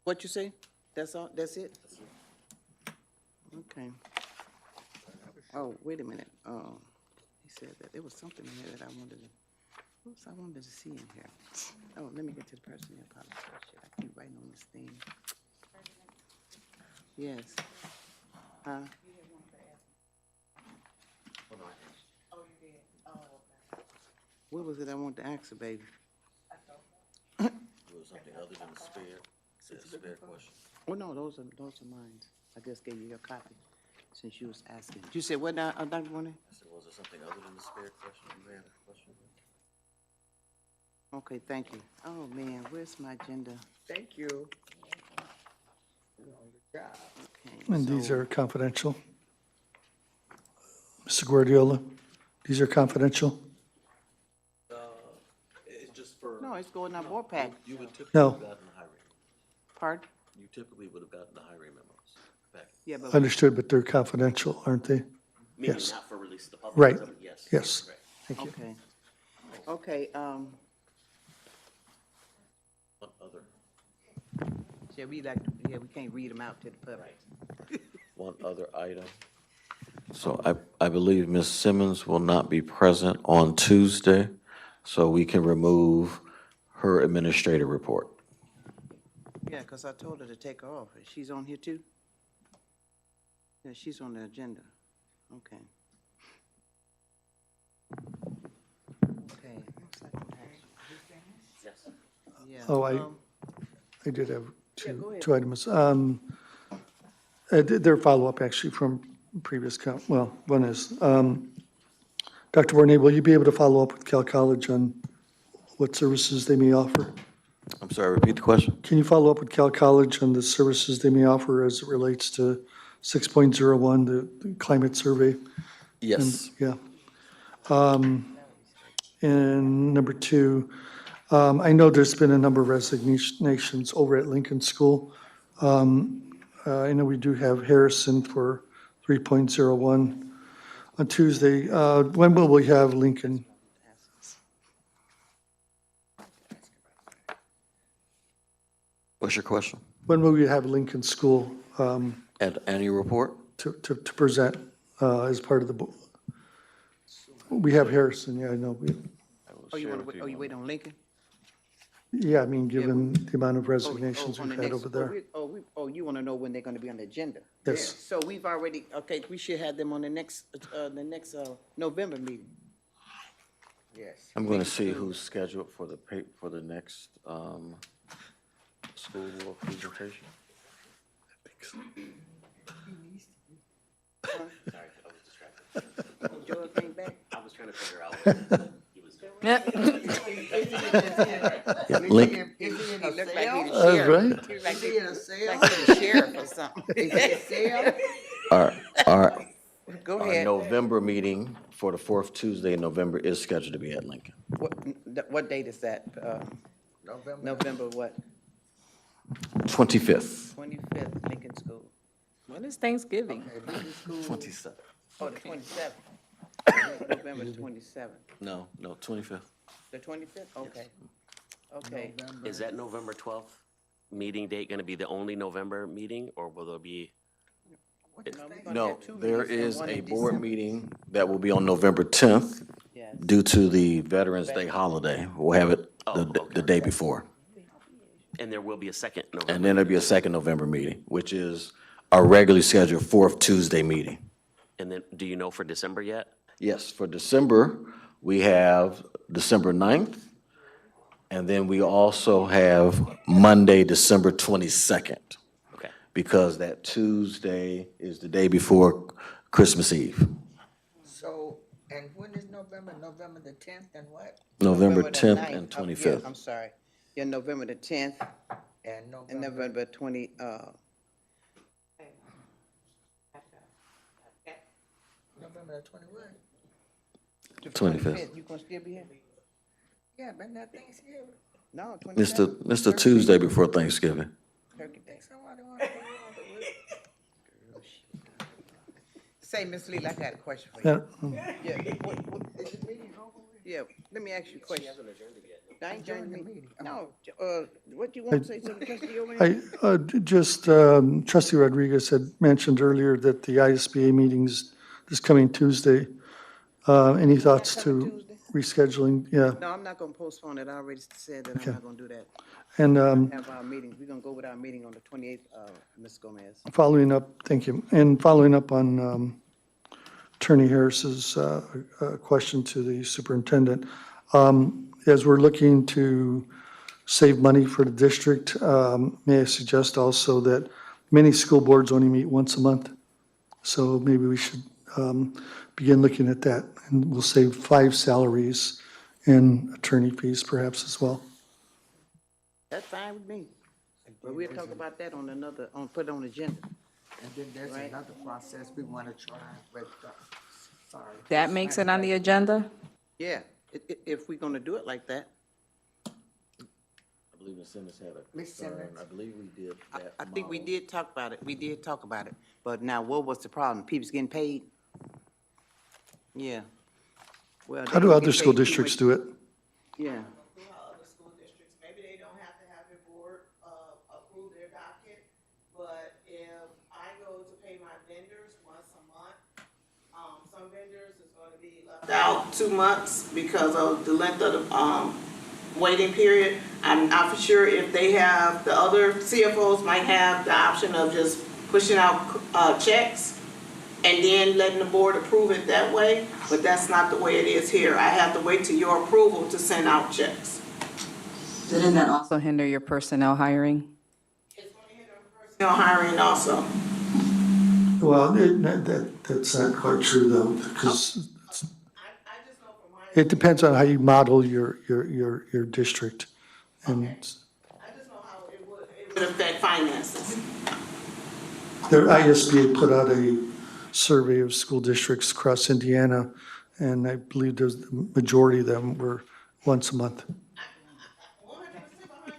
What you say? That's all, that's it? Okay. Oh, wait a minute, he said that there was something in here that I wanted to see in here. Oh, let me get to the personnel policy. Shit, I keep writing on this thing. Yes. What was it I wanted to ask her, baby? Was something other than the spare question? Oh, no, those are mine. I just gave you your copy since you was asking. You said what now, Dr. Bonet? I said, was there something other than the spare question? You had a question? Okay, thank you. Oh, man, where's my agenda? Thank you. Okay, And these so- are confidential. Mr. Guardiola, these are confidential? It's just for, No, it's going on board pack. you would typically No. have gotten the hiring. Pardon? You typically would have gotten the hiring memos back. Yeah, but, Understood, but they're confidential, aren't they? Meaning Yes. not for release to the public. Right. Yes. Yes. Right. Thank you. okay. Okay, One other, yeah, we can't read them out to the public. one other item. So I believe Ms. Simmons will not be present on Tuesday, so we can remove her administrative report. Yeah, because I told her to take her off. She's on here too? Yeah, she's on the agenda. Okay. Okay. Yes. Yeah. Oh, I did have Yeah, go ahead. two items. They're follow-up actually from previous well, one is, Dr. Bornay, will you be able to follow up with Cal College on what services they may offer? I'm sorry, repeat the question? Can you follow up with Cal College on the services they may offer as it relates to 6.01, the climate survey? Yes. Yeah. And number two, I know there's been a number of resignations over at Lincoln School. I know we do have Harrison for 3.01 on Tuesday. When will we have Lincoln? What's your question? When will we have Lincoln School At annual report? to present as part of the, we have Harrison, yeah, I know. Oh, you want to, you wait on Lincoln? Yeah, I mean, given the amount of Oh, resignations on we've the had next- over there. You want to know when they're going to be on the agenda? Yes. So we've already, okay, we should have them on the next November meeting. Yes. I'm going to see who's scheduled for the next school board presentation. Sorry, I was distracted. Joel came back? I was trying to figure out what he was doing. Yeah, Is Link, he in He a looked like he sale? the That's sheriff. right. He was like Is he in a sale? like he the sheriff or something. Is he a sale? our Go our ahead. November meeting for the fourth Tuesday in November is scheduled to be at Lincoln. What date is that? November. November what? 25th. 25th, Lincoln School. When is Thanksgiving? Okay, Lincoln School. 27th. Oh, the 27th. November 27th. No, 25th. The 25th? Okay. Okay. Is that November 12th meeting date going to be the only November meeting, or will there be? No, we're gonna No, have two there meetings, is one a in board December. meeting that will be on November 10th Yes. due to the Veterans Day holiday. We'll have it Oh, the okay. day before. And there will be a second And November. then there'll be a second November meeting, which is our regularly scheduled fourth Tuesday meeting. And then, do you know for December yet? Yes, for December, we have December 9th, and then we also have Monday, December 22nd, Okay. because that Tuesday is the day before Christmas Eve. So, and when is November? November the 10th and what? November the 10th 9th. and Oh, yeah, 25th. I'm sorry. Yeah, November the 10th And and November. November 20, November the 21. the 25th. You gonna still be here? Yeah, but not Thanksgiving. No, 27th. Mr. Tuesday before Thanksgiving. Turkey Day. Somebody want to go on with it. Say, Ms. Lee, I got a question for you. Yeah, Yeah, is the meeting over with? Yeah, let me ask you a question. I ain't joined the meeting. No, what you want to say to the trustee over there? Trustee Rodriguez had mentioned earlier that the ISBA meeting's this coming Tuesday. Any thoughts Coming to Tuesday? rescheduling? Yeah, No, I'm not gonna postpone it. I already said that I'm not gonna do that. and Have our meeting, we're gonna go with our meeting on the 28th, Ms. Gomez. following up, thank you, and following up on Attorney Harris's question to the superintendent. As we're looking to save money for the district, may I suggest also that many school boards only meet once a month? So maybe we should begin looking at that, and we'll save 5 salaries and attorney fees perhaps as well. That's fine with me. But we'll talk about that on another, put it on the agenda. And then there's another process we wanna try, but, sorry. That makes it on the agenda? Yeah, if we're gonna do it like that. I believe Ms. Simmons had a Ms. concern. Simmons. I believe we did that. I think we model. did talk about it. We did talk about it. But now, what was the problem? People's getting paid? Yeah. Well, How do other school districts do it? Yeah. How other school districts, maybe they don't have to have their board, approve their docket, but if I go to pay my vendors once a month, some vendors is gonna be left out 2 months because of the length of the, waiting period. I'm not for sure if they have, the other CFOs might have the option of just pushing out, checks and then letting the board approve it that way, but that's not the way it is here. I have to wait till your approval to send out checks. Didn't that also hinder your personnel hiring? It's gonna hinder personnel hiring also. Well, that's not quite true though, because I just know from my, it depends on how you model your district. And I just know how it would affect finances. their ISBA put out a survey of school districts across Indiana, and I believe the majority of them were once a month. 100% behind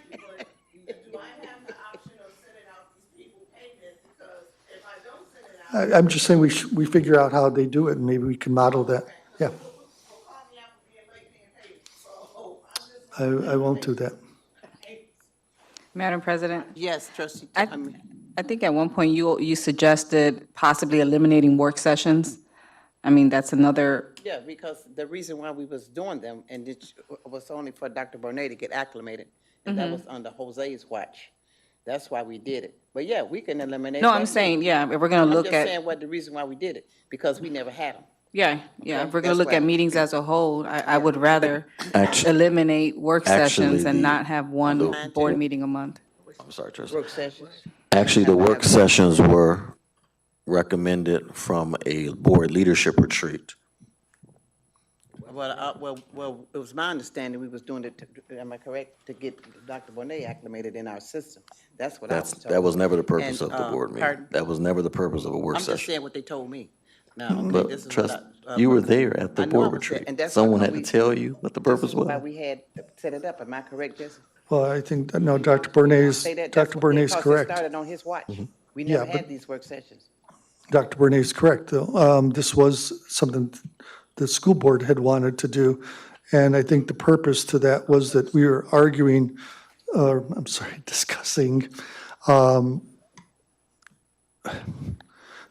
you, but do I have the option of sending out these people payments? Because if I don't send it out, I'm just saying we figure out how they do it, and maybe we can model that. Yeah, they'll call me out for being late being paid. So I'm just. I won't do that. Madam President? Yes, trustee, I think at one point you suggested possibly eliminating work sessions. I mean, that's another, yeah, because the reason why we was doing them, and it was only for Dr. Bonet to get acclimated, and that was under Jose's watch. That's why we did it. But yeah, we can eliminate. no, that. I'm saying, yeah, if we're gonna I'm look just at, saying what the reason why we did it, because we never had them. yeah, Okay, if we're gonna that's look why. at meetings as a whole, I would rather Actu- eliminate work sessions Actually, and the- not have one board meeting a month. I'm sorry, Trustee. Work sessions. Actually, the work sessions were recommended from a board leadership retreat. Well, it was my understanding we was doing it, am I correct, to get Dr. Bonet acclimated in our system. That's what I was told. That was never the purpose of And, the board meeting. pardon? That was never the purpose of a work I'm just session. saying what they told me. Now, okay, But this is what trust, I. you were there at the I know I board was there, retreat. and that's Someone why had to we- tell you what the purpose was. Why we had set it up, am I correct, Jesse? Well, I think, no, Dr. Bernay's, Say that- Dr. that's what- Bernay's because it correct. started on his watch. Mm-hmm. We Yeah, never but- had these work sessions. Dr. Bernay's correct, though. This was something the school board had wanted to do. And I think the purpose to that was that we were arguing, discussing,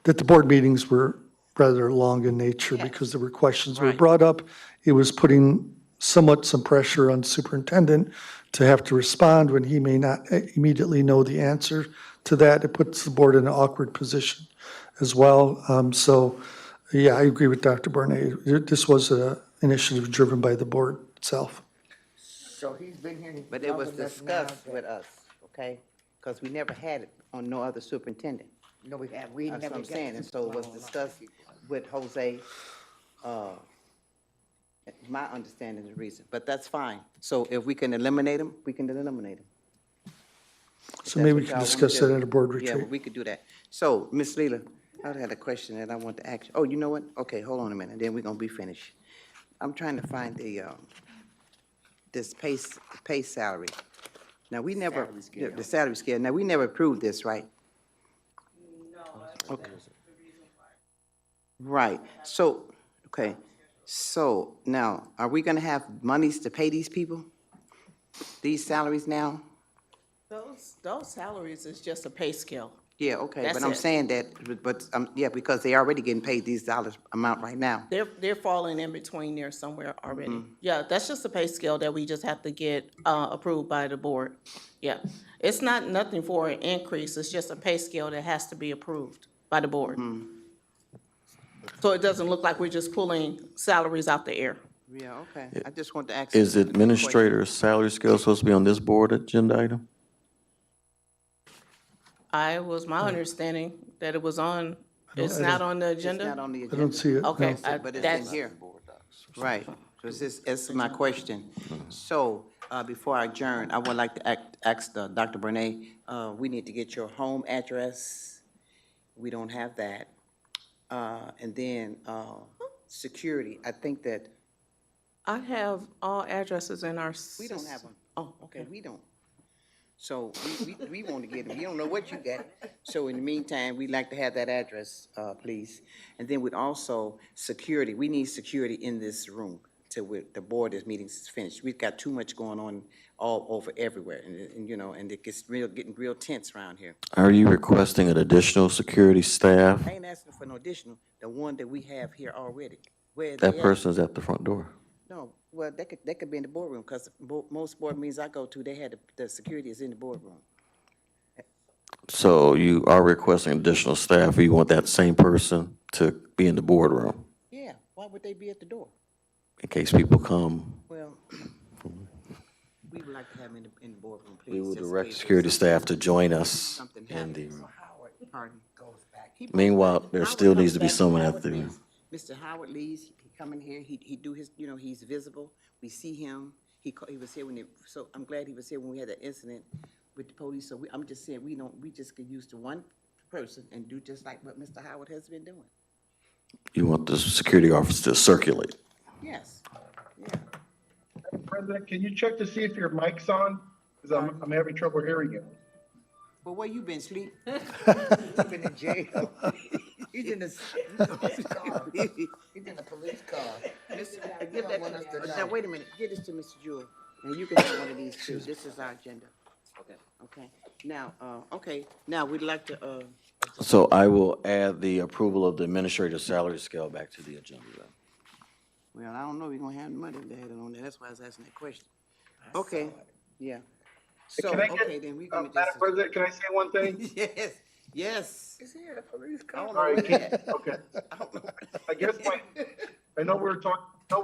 that the board meetings were rather long in nature because there were questions were brought up. It was putting somewhat some pressure on superintendent to have to respond when he may not immediately know the answer to that. It puts the board in an awkward position as well. So, yeah, I agree with Dr. Bernay. This was an initiative driven by the board itself. So he's been here. But it was longer than now, discussed with us, okay? Because we never had it on no other superintendent. No, we have, we That's never. what I'm got saying, to- and so it was discussed with Jose. My understanding is the reason, but that's fine. So if we can eliminate them, we can eliminate them. So maybe we can discuss that at a board Yeah, retreat. we could do that. So, Ms. Leela, I had a question that I want to ask you. Oh, you know what? Okay, hold on a minute, then we're gonna be finished. I'm trying to find this pay salary. Now, we never, the salary scale, now, we never approved this, right? Okay. Right, so, okay, so now, are we gonna have monies to pay these people? These salaries now? Those salaries is just a pay scale. Yeah, okay, That's but I'm it. saying that, but, yeah, because they already getting paid these dollars amount right now. They're falling in between there somewhere already. Yeah, that's just a pay scale that we just have to get, approved by the board. Yeah, it's not nothing for an increase, it's just a pay scale that has to be approved by the board. So it doesn't look like we're just pulling salaries out the air. Yeah, okay. I just want to ask. Is administrator's salary scale supposed to be on this board agenda item? Was my understanding that it was on, it's not on the It's not agenda? on the I agenda. don't see it. Okay, no. But it's in that's, here. Right, so it's my question. So, before I adjourn, I would like to ask Dr. Bernay, we need to get your home address. We don't have that. And then, security, I think that, I have all addresses in our. we don't have them. Oh, Okay, we don't. So we want to get them. We don't know what you got. So in the meantime, we'd like to have that address, please. And then with also security, we need security in this room till the board is meetings is finished. We've got too much going on all over everywhere and you know, and it gets getting real tense around here. Are you requesting an additional security staff? I ain't asking for no additional, the one that we have here already. Where That they at? person's at the front door. No, well, that could be in the boardroom, because most board meetings I go to, they had the security is in the boardroom. So you are requesting additional staff, or you want that same person to be in the boardroom Yeah, why would they be at the door? in case people come? Well, we would like to have them in the boardroom, please. We will just in direct case security there's staff to join us something in the happens. room. Pardon? Meanwhile, there Howard still comes needs to be back, someone Howard at the, leaves. Mr. Howard leaves, he come in here, he do his, you know, he's visible, we see him, he was here so I'm glad he was here when we had that incident with the police, so I'm just saying, we just could use the one person and do just like what Mr. Howard has been doing. you want the security officer to circulate. Yes, yeah. President, can you check to see if your mic's on? Because I'm having trouble hearing you. Well, where you been, sleep? You've been in jail. He's in the police car. He's in a police car. Give that now, wait a minute, give this to Mr. Jewell, and you can have one of these too, this is our agenda. Okay, now, now we'd like to, So I will add the approval of the administrative salary scale back to the agenda then. well, I don't know, we're gonna have money to add it on there, that's why I was asking that question. Okay, yeah. So, Can I get- okay, then we're gonna Madam just. President, can I say one thing? Yes, yes. He's here in a police I car. don't All know right, that. okay. I don't know. I guess I know we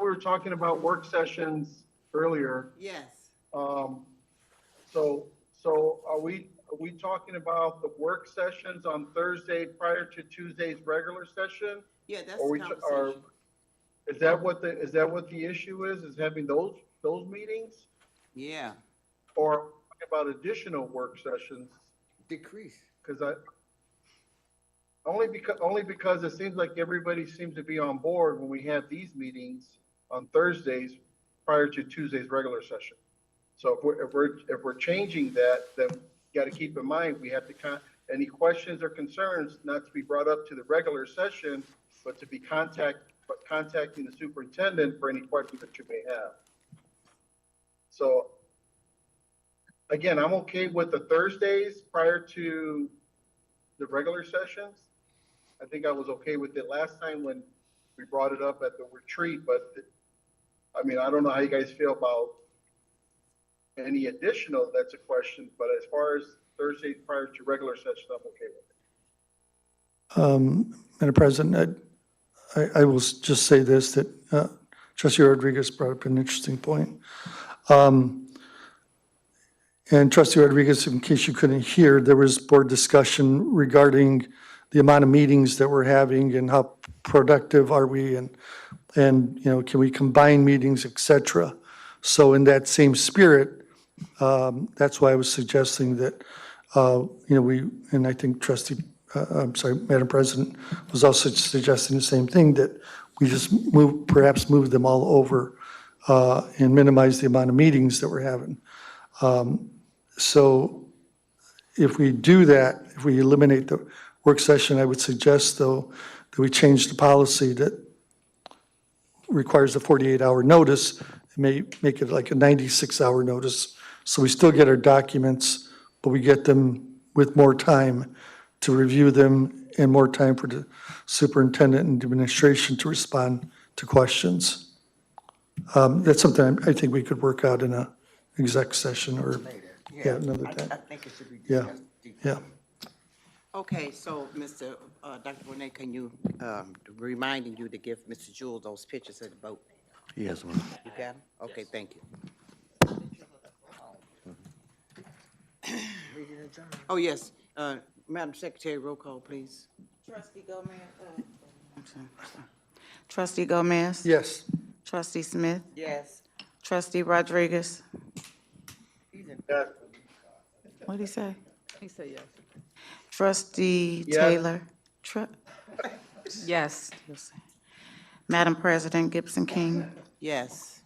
were talking about work sessions earlier. Yes, So are we talking about the work sessions on Thursday prior to Tuesday's regular session? yeah, that's Or the we, are, conversation. is that what the issue is having those meetings? Yeah, Or about additional work sessions? Decrease. Because only because it seems like everybody seems to be on board when we have these meetings on Thursdays prior to Tuesday's regular session. So if we're changing that, then you got to keep in mind, we have to any questions or concerns not to be brought up to the regular session, but to be contacting the superintendent for any questions that you may have. So again, I'm okay with the Thursdays prior to the regular sessions. I think I was okay with it last time when we brought it up at the retreat, but I mean, I don't know how you guys feel about any additional, that's a question, but as far as Thursdays prior to regular session, I'm okay with it. Madam President, I will just say this, that Trustee Rodriguez brought up an interesting point. And Trustee Rodriguez, in case you couldn't hear, there was board discussion regarding the amount of meetings that we're having and how productive are we and you know, can we combine meetings, et cetera. So in that same spirit, that's why I was suggesting that, you know, and I think Madam President was also suggesting the same thing, that we just perhaps move them all over and minimize the amount of meetings that we're having. So if we do that, if we eliminate the work session, I would suggest, though, that we change the policy that requires a 48-hour notice, may make it like a 96-hour notice. So we still get our documents, but we get them with more time to review them and more time for the superintendent and administration to respond to questions. That's something I think we could work out in a exec session or, yeah, another I time. think it should be Yeah, discussed. yeah. Okay, so, Dr. Bonet, can you, reminding you to give Mr. Jewell those pictures of the boat? He has one. You got them? Okay, thank you. Oh, yes, Madam Secretary, roll call, please. Trustee Gomez. Trustee Gomez. Yes. Trustee Smith. Yes. Trustee Rodriguez. What'd he say? He said yes. Trustee Taylor. Yes. Madam President Gibson King. Yes.